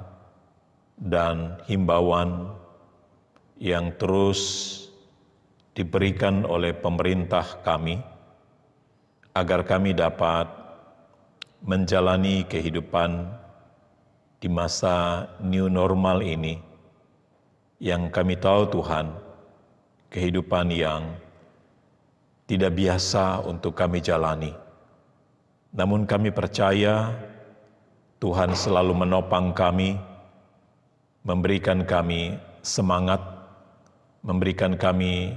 dan himbauan yang terus diberikan oleh pemerintah kami, agar kami dapat menjalani kehidupan di masa new normal ini, yang kami tahu Tuhan, kehidupan yang tidak biasa untuk kami jalani. Namun kami percaya Tuhan selalu menopang kami, memberikan kami semangat, memberikan kami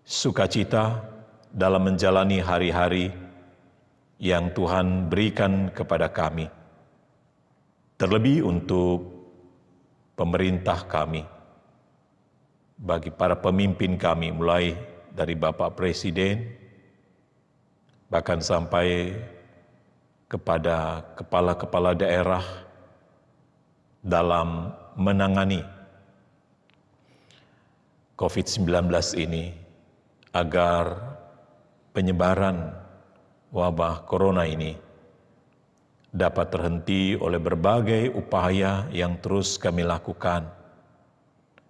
sukacita dalam menjalani hari-hari yang Tuhan berikan kepada kami. Terlebih untuk pemerintah kami, bagi para pemimpin kami, mulai dari Bapak Presiden, bahkan sampai kepada kepala-kepala daerah dalam menangani COVID-19 ini, agar penyebaran wabah corona ini dapat terhenti oleh berbagai upaya yang terus kami lakukan,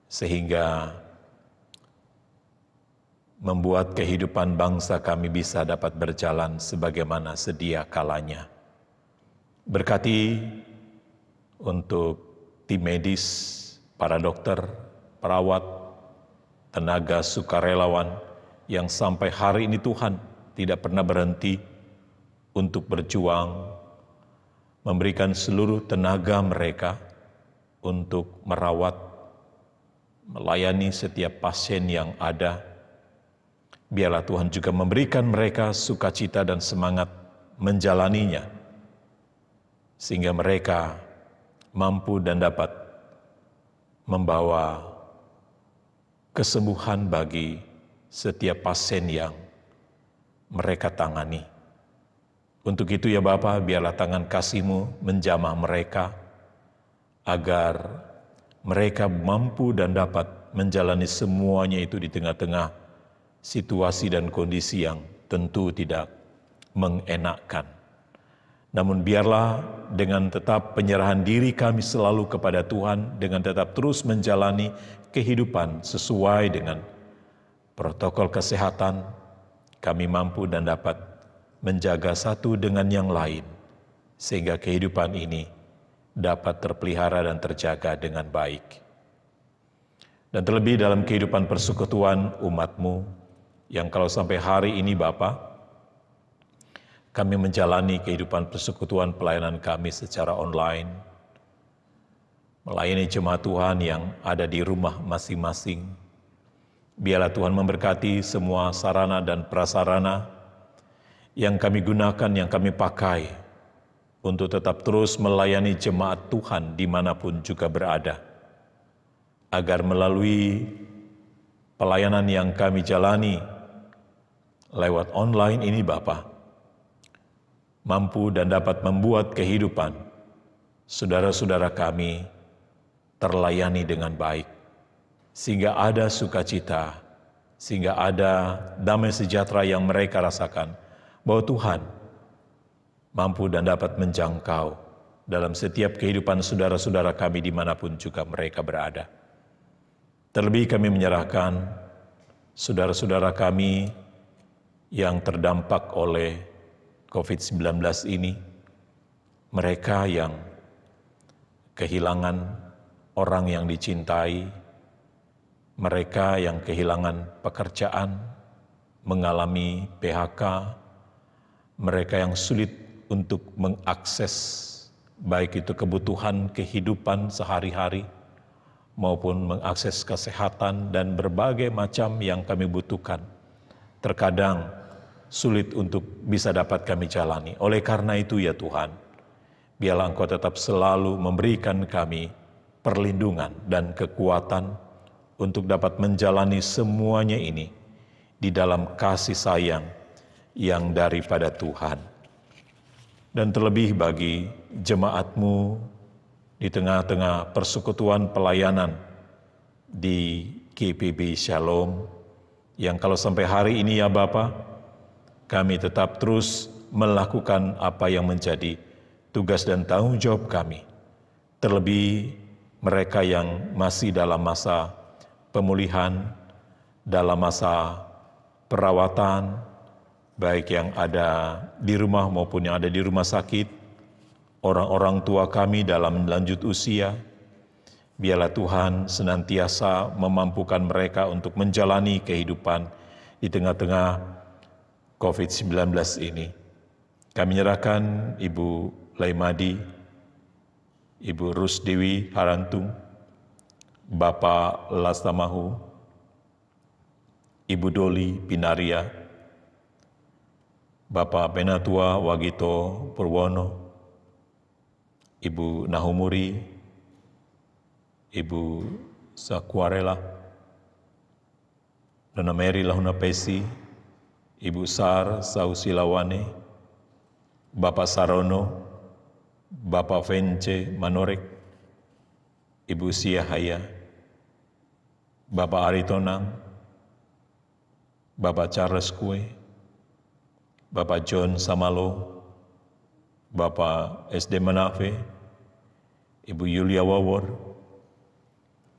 sehingga membuat kehidupan bangsa kami bisa dapat berjalan sebagaimana sedia kalanya. Berkati untuk tim medis, para dokter, perawat, tenaga sukarelawan yang sampai hari ini Tuhan tidak pernah berhenti untuk berjuang, memberikan seluruh tenaga mereka untuk merawat, melayani setiap pasien yang ada. Biarlah Tuhan juga memberikan mereka sukacita dan semangat menjalaninya, sehingga mereka mampu dan dapat membawa kesembuhan bagi setiap pasien yang mereka tangani. Untuk itu ya Bapa, biarlah tangan kasih-Mu menjamah mereka, agar mereka mampu dan dapat menjalani semuanya itu di tengah-tengah situasi dan kondisi yang tentu tidak mengenakkan. Namun biarlah dengan tetap penyerahan diri kami selalu kepada Tuhan, dengan tetap terus menjalani kehidupan sesuai dengan protokol kesehatan, kami mampu dan dapat menjaga satu dengan yang lain, sehingga kehidupan ini dapat terpelihara dan terjaga dengan baik. Dan terlebih dalam kehidupan persekutuan umat-Mu, yang kalau sampai hari ini Bapa, kami menjalani kehidupan persekutuan pelayanan kami secara online, melayani jemaat Tuhan yang ada di rumah masing-masing. Biarlah Tuhan memberkati semua sarana dan prasarana yang kami gunakan, yang kami pakai untuk tetap terus melayani jemaat Tuhan dimanapun juga berada. Agar melalui pelayanan yang kami jalani lewat online ini Bapa, mampu dan dapat membuat kehidupan saudara-saudara kami terlayani dengan baik. Sehingga ada sukacita, sehingga ada damai sejahtera yang mereka rasakan, bahwa Tuhan mampu dan dapat menjangkau dalam setiap kehidupan saudara-saudara kami dimanapun juga mereka berada. Terlebih kami menyerahkan saudara-saudara kami yang terdampak oleh COVID-19 ini, mereka yang kehilangan orang yang dicintai, mereka yang kehilangan pekerjaan, mengalami PHK, mereka yang sulit untuk mengakses baik itu kebutuhan kehidupan sehari-hari maupun mengakses kesehatan dan berbagai macam yang kami butuhkan. Terkadang sulit untuk bisa dapat kami jalani. Oleh karena itu ya Tuhan, biarlah Engkau tetap selalu memberikan kami perlindungan dan kekuatan untuk dapat menjalani semuanya ini di dalam kasih sayang yang daripada Tuhan. Dan terlebih bagi jemaat-Mu di tengah-tengah persekutuan pelayanan di GPIB Shalom, yang kalau sampai hari ini ya Bapa, kami tetap terus melakukan apa yang menjadi tugas dan tanggung jawab kami. Terlebih mereka yang masih dalam masa pemulihan, dalam masa perawatan, baik yang ada di rumah maupun yang ada di rumah sakit, orang-orang tua kami dalam lanjut usia, biarlah Tuhan senantiasa memampukan mereka untuk menjalani kehidupan di tengah-tengah COVID-19 ini. Kami menyerahkan Ibu Laimadi, Ibu Rusdewi Harantung, Bapak Lastamahu, Ibu Doli Pinaria, Bapak Penatua Wagito Purwono, Ibu Nahumuri, Ibu Sakwarela, Nona Mary Lahuna Pesi, Ibu Sar Sausilawane, Bapak Sarono, Bapak Vence Manorek, Ibu Siahaya, Bapak Aritonang, Bapak Charles Kue, Bapak John Samalo, Bapak SD Manafe, Ibu Yulia Wawor,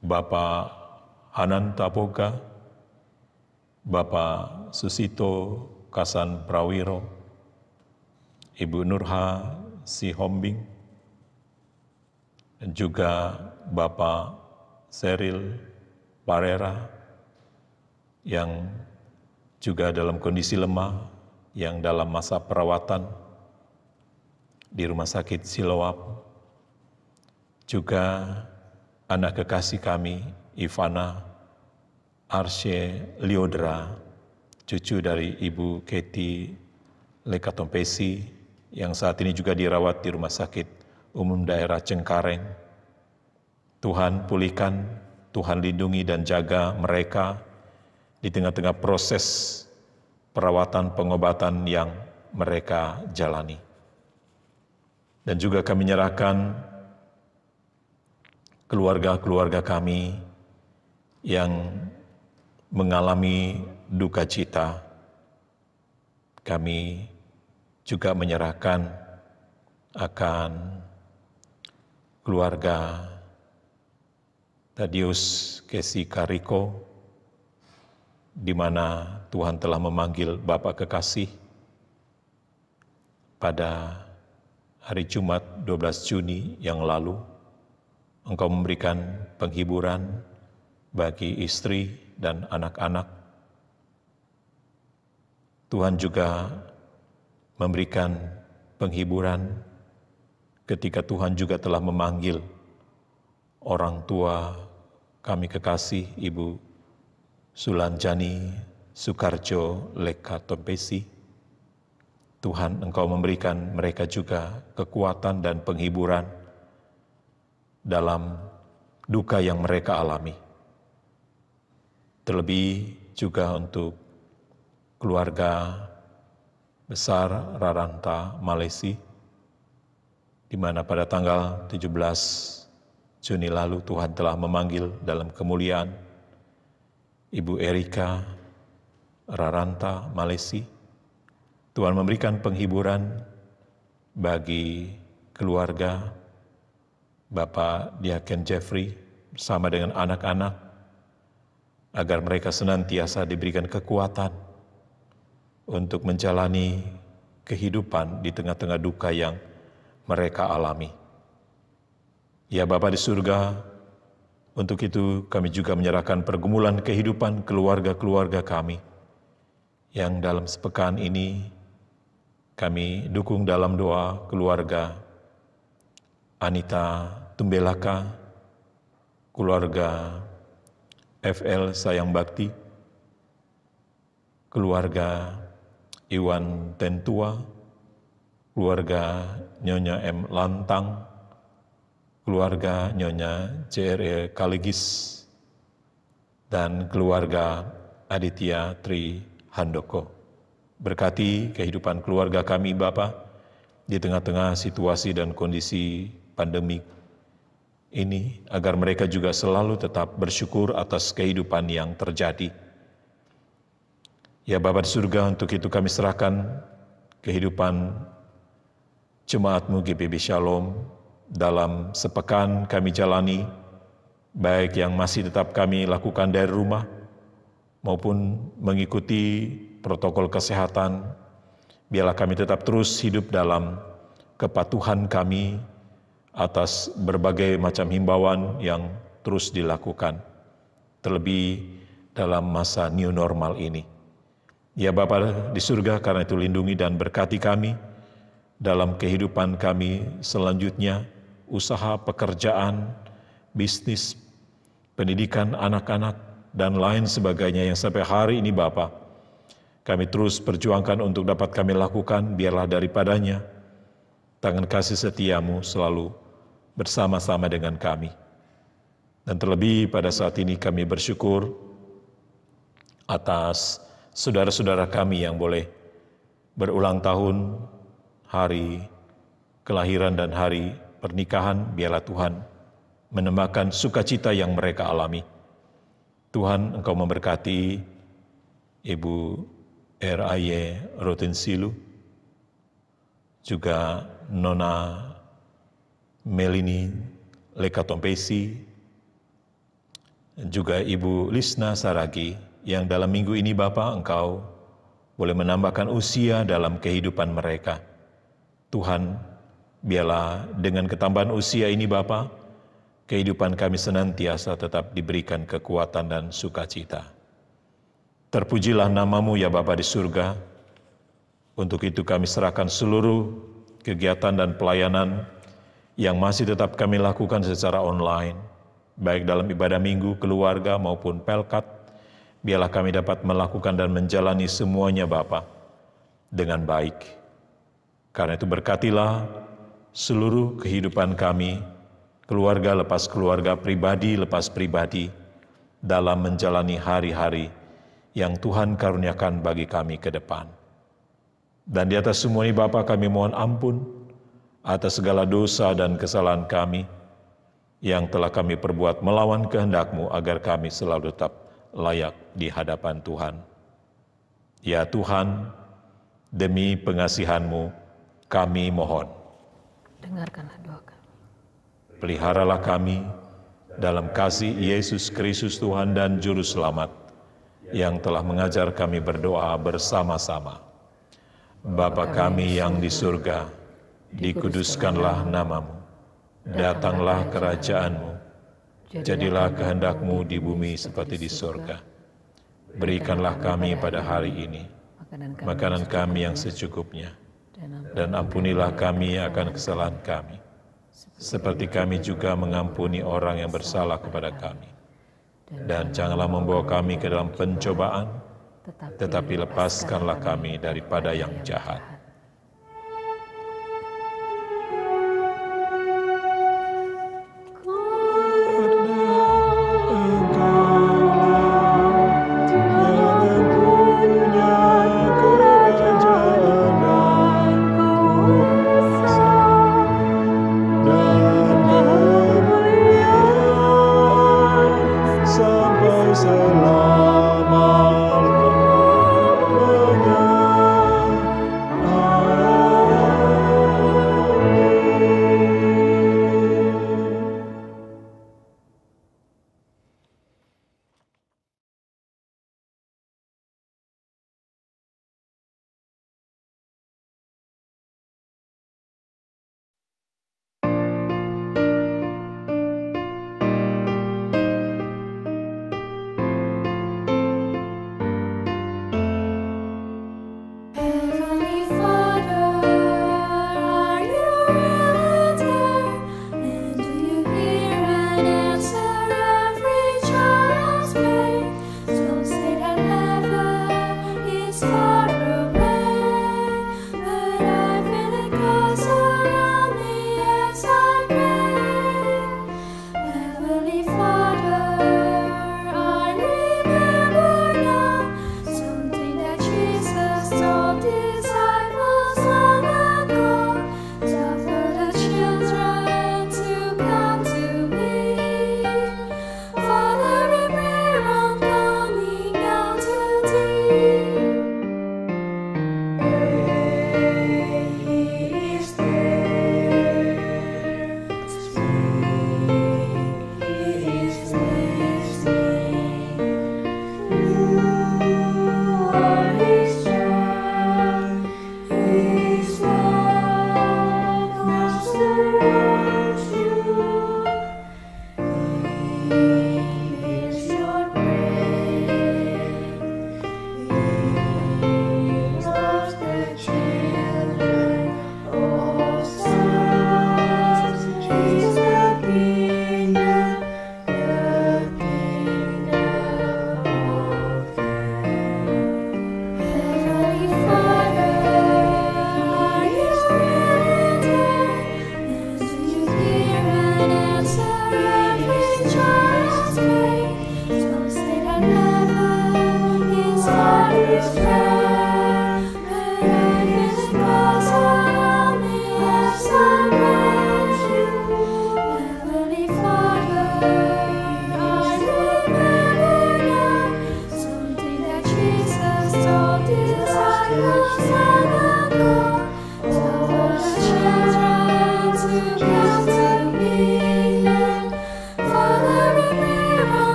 Bapak Hanan Tapoka, Bapak Susito Kasan Prawiro, Ibu Nurha Sihombing, dan juga Bapak Seril Parera yang juga dalam kondisi lemah, yang dalam masa perawatan di Rumah Sakit Siloam. Juga anak kekasih kami, Ivana Arsye Liodra, cucu dari Ibu Keti Lekatompesi, yang saat ini juga dirawat di Rumah Sakit Umum Daerah Cengkareng. Tuhan pulihkan, Tuhan lindungi dan jaga mereka di tengah-tengah proses perawatan pengobatan yang mereka jalani. Dan juga kami menyerahkan keluarga-keluarga kami yang mengalami duka cita. Kami juga menyerahkan akan keluarga Tadius Kesi Kariko, di mana Tuhan telah memanggil Bapak kekasih pada hari Jumat 12 Juni yang lalu. Engkau memberikan penghiburan bagi istri dan anak-anak. Tuhan juga memberikan penghiburan ketika Tuhan juga telah memanggil orang tua kami kekasih Ibu Sulanjani Soekarjo Leka Tompesi. Tuhan, Engkau memberikan mereka juga kekuatan dan penghiburan dalam duka yang mereka alami. Terlebih juga untuk keluarga besar Raranta Malesi, di mana pada tanggal 17 Juni lalu Tuhan telah memanggil dalam kemuliaan Ibu Erika Raranta Malesi. Tuhan memberikan penghiburan bagi keluarga Bapak Diaken Jeffrey bersama dengan anak-anak, agar mereka senantiasa diberikan kekuatan untuk menjalani kehidupan di tengah-tengah duka yang mereka alami. Ya Bapa di surga, untuk itu kami juga menyerahkan pergumulan kehidupan keluarga-keluarga kami, yang dalam sepekan ini kami dukung dalam doa keluarga Anita Tumbelaka, keluarga FL Sayang Bakti, keluarga Iwan Tentua, keluarga Nyonya M. Lantang, keluarga Nyonya JRE Kaligis, dan keluarga Aditya Tri Handoko. Berkati kehidupan keluarga kami Bapa di tengah-tengah situasi dan kondisi pandemik ini, agar mereka juga selalu tetap bersyukur atas kehidupan yang terjadi. Ya Bapa di surga, untuk itu kami serahkan kehidupan jemaat-Mu GPIB Shalom dalam sepekan kami jalani, baik yang masih tetap kami lakukan dari rumah, maupun mengikuti protokol kesehatan. Biarlah kami tetap terus hidup dalam kepatuhan kami atas berbagai macam himbauan yang terus dilakukan, terlebih dalam masa new normal ini. Ya Bapa di surga, karena itu lindungi dan berkati kami dalam kehidupan kami selanjutnya, usaha, pekerjaan, bisnis, pendidikan anak-anak, dan lain sebagainya yang sampai hari ini Bapa, kami terus perjuangkan untuk dapat kami lakukan. Biarlah daripadanya tangan kasih setia-Mu selalu bersama-sama dengan kami. Dan terlebih pada saat ini kami bersyukur atas saudara-saudara kami yang boleh berulang tahun, hari kelahiran dan hari pernikahan. Biarlah Tuhan menambahkan sukacita yang mereka alami. Tuhan, Engkau memberkati Ibu R.A.Y. Rotensilu, juga Nona Melini Leka Tompesi, juga Ibu Lisna Saragi, yang dalam minggu ini Bapa, Engkau boleh menambahkan usia dalam kehidupan mereka. Tuhan, biarlah dengan ketambahan usia ini Bapa, kehidupan kami senantiasa tetap diberikan kekuatan dan sukacita. Terpujilah nama-Mu ya Bapa di surga. Untuk itu kami serahkan seluruh kegiatan dan pelayanan yang masih tetap kami lakukan secara online, baik dalam ibadah minggu, keluarga maupun pelkat. Biarlah kami dapat melakukan dan menjalani semuanya Bapa dengan baik. Karena itu berkatilah seluruh kehidupan kami, keluarga lepas keluarga, pribadi lepas pribadi, dalam menjalani hari-hari yang Tuhan karuniakan bagi kami ke depan. Dan di atas semua ini Bapa, kami mohon ampun atas segala dosa dan kesalahan kami yang telah kami perbuat melawan kehendak-Mu, agar kami selalu tetap layak di hadapan Tuhan. Ya Tuhan, demi pengasihan-Mu kami mohon, dengarkanlah doa kami. Peliharalah kami dalam kasih Yesus Kristus Tuhan dan Juru Selamat, yang telah mengajar kami berdoa bersama-sama. Bapa kami yang di surga, dikuduskanlah nama-Mu, datanglah kerajaan-Mu, jadilah kehendak-Mu di bumi seperti di surga. Berikanlah kami pada hari ini makanan kami yang secukupnya, Dan ampunilah kami akan kesalahan kami, seperti kami juga mengampuni orang yang bersalah kepada kami. Dan janganlah membawa kami ke dalam pencobaan, tetapi lepaskanlah kami daripada yang jahat.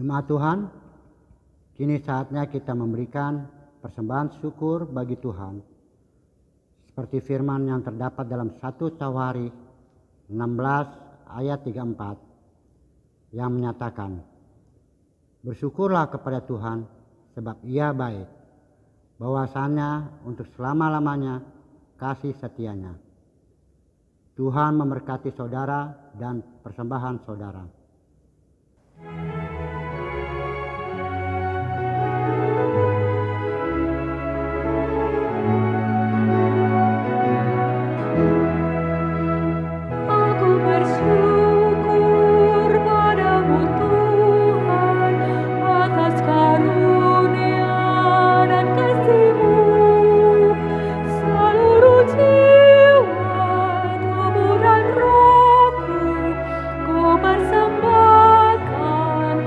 Jemaat Tuhan, kini saatnya kita memberikan persembahan syukur bagi Tuhan. Seperti firman yang terdapat dalam 1 Tawari 16 ayat 34 yang menyatakan, bersyukurlah kepada Tuhan sebab Ia baik, bahwasanya untuk selama-lamanya kasih setianya. Tuhan memberkati saudara dan persembahan saudara. Persembahkan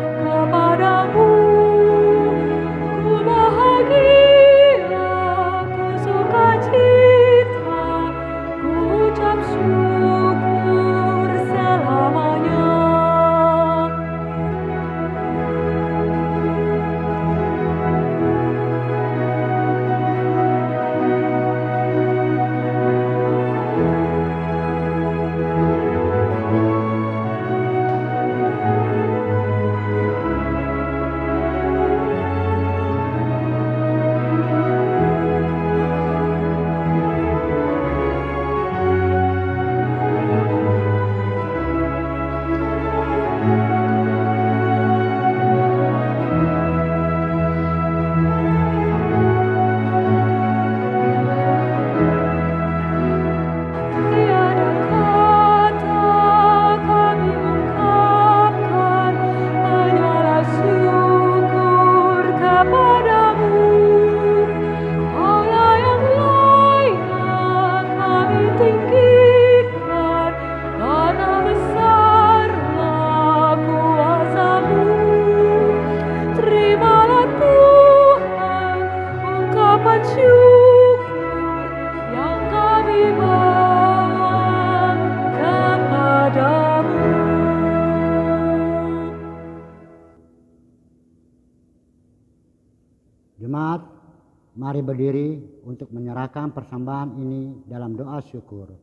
Mari berdiri untuk menyerahkan persembahan ini dalam doa syukur.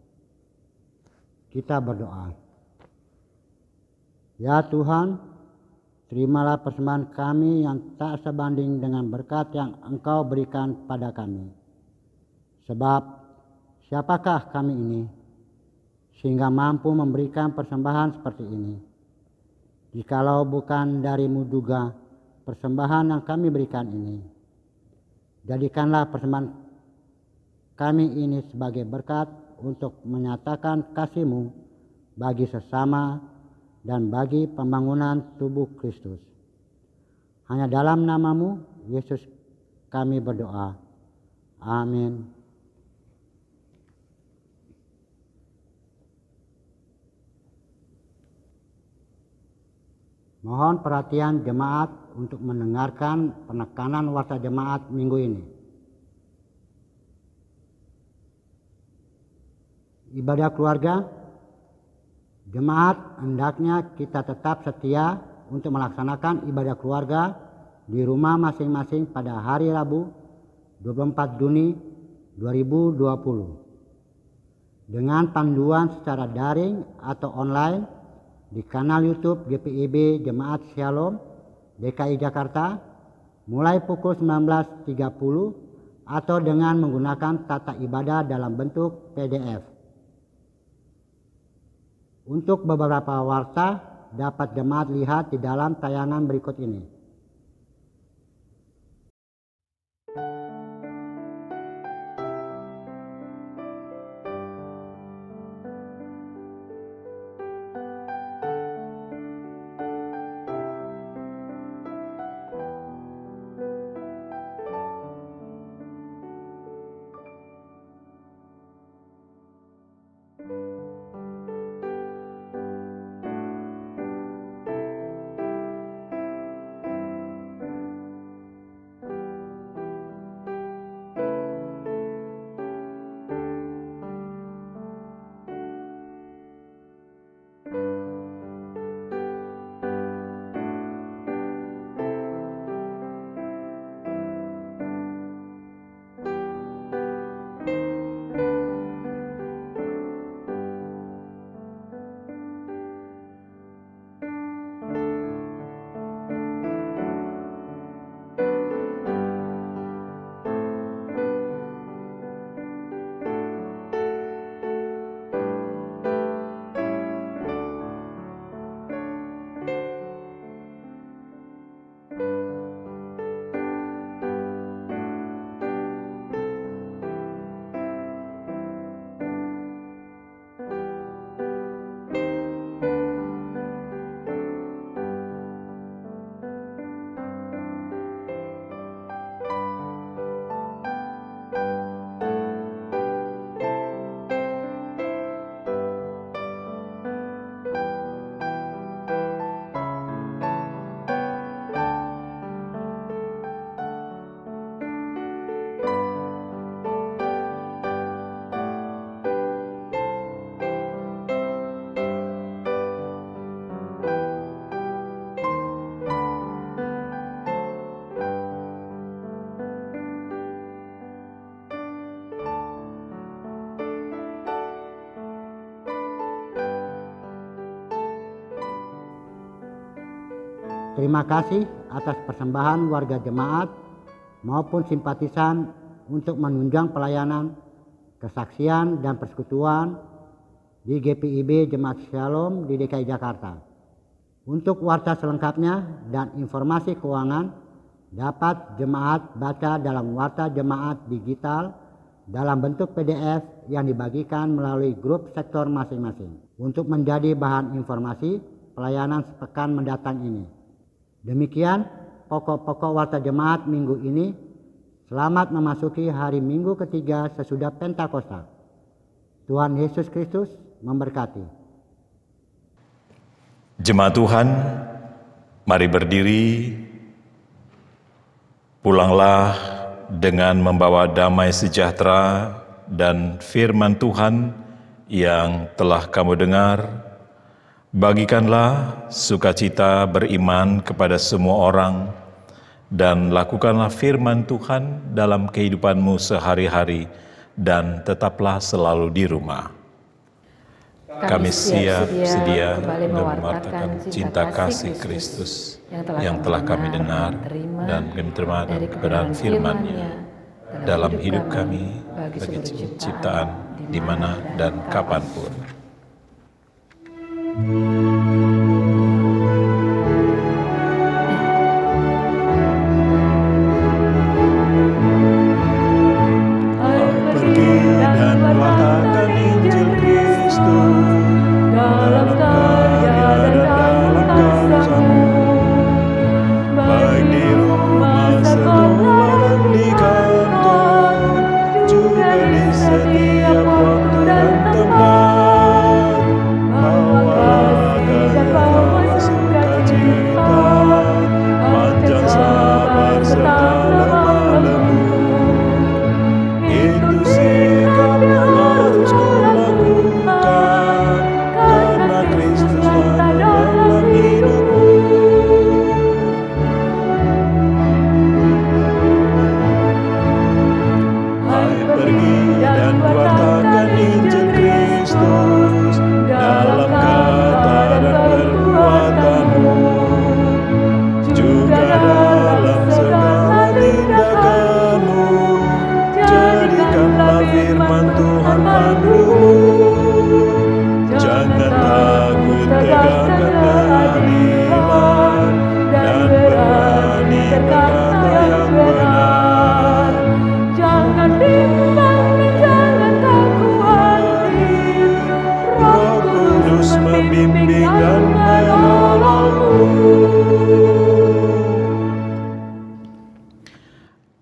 Kita berdoa. Ya Tuhan, terimalah persembahan kami yang tak sebanding dengan berkat yang Engkau berikan pada kami. Sebab siapakah kami ini sehingga mampu memberikan persembahan seperti ini? Jikalau bukan darimu juga persembahan yang kami berikan ini. Jadikanlah persembahan kami ini sebagai berkat untuk menyatakan kasih-Mu bagi sesama dan bagi pembangunan tubuh Kristus. Hanya dalam nama-Mu, Yesus, kami berdoa. Amin. Mohon perhatian jemaat untuk mendengarkan penekanan warta jemaat minggu ini. Ibadah keluarga, jemaat hendaknya kita tetap setia untuk melaksanakan ibadah keluarga di rumah masing-masing pada hari Rabu 24 Juni 2020 dengan panduan secara daring atau online di kanal YouTube GPIB Jemaat Shalom DKI Jakarta mulai pukul 19.30 atau dengan menggunakan tata ibadah dalam bentuk PDF. Untuk beberapa warta dapat jemaat lihat di dalam tayangan berikut ini. Terima kasih atas persembahan warga jemaat maupun simpatisan untuk menunjang pelayanan, kesaksian, dan persekutuan di GPIB Jemaat Shalom di DKI Jakarta. Untuk warta selengkapnya dan informasi keuangan dapat jemaat baca dalam warta jemaat digital dalam bentuk PDF yang dibagikan melalui grup sektor masing-masing untuk menjadi bahan informasi pelayanan sepekan mendatang ini. Demikian pokok-pokok warta jemaat minggu ini. Selamat memasuki hari Minggu ketiga sesudah Pentakosta. Tuhan Yesus Kristus memberkati. Jemaat Tuhan, mari berdiri. Pulanglah dengan membawa damai sejahtera dan firman Tuhan yang telah kamu dengar. Bagikanlah sukacita beriman kepada semua orang dan lakukanlah firman Tuhan dalam kehidupanmu sehari-hari, dan tetaplah selalu di rumah. Kami siap sedia mewartakan cinta kasih Kristus yang telah kami dengar dan kami terima dari kebenaran firman-Nya dalam hidup kami bagi ciptaan di mana dan kapanpun.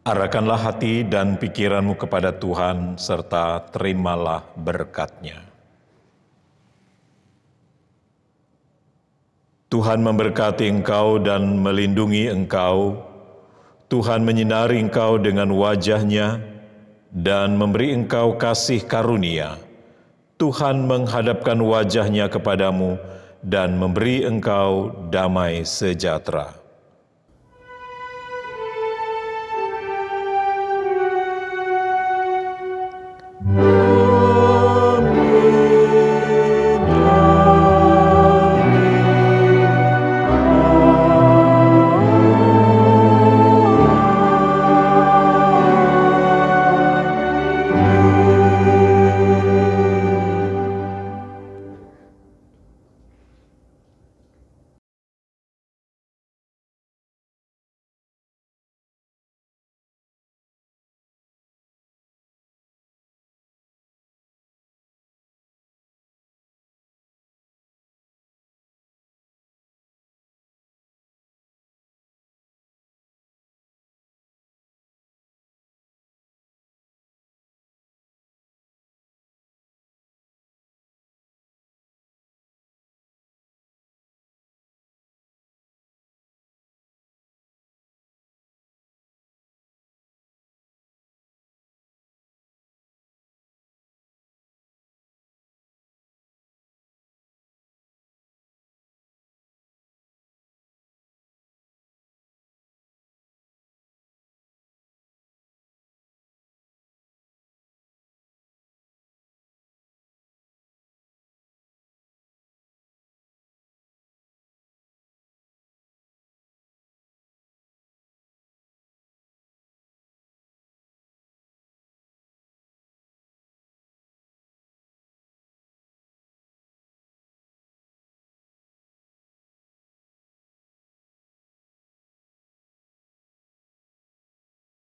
Arahkanlah hati dan pikiranmu kepada Tuhan, serta terimalah berkat-Nya. Tuhan memberkati engkau dan melindungi engkau. Tuhan menyinari engkau dengan wajah-Nya dan memberi engkau kasih karunia. Tuhan menghadapkan wajah-Nya kepadamu dan memberi engkau damai sejahtera.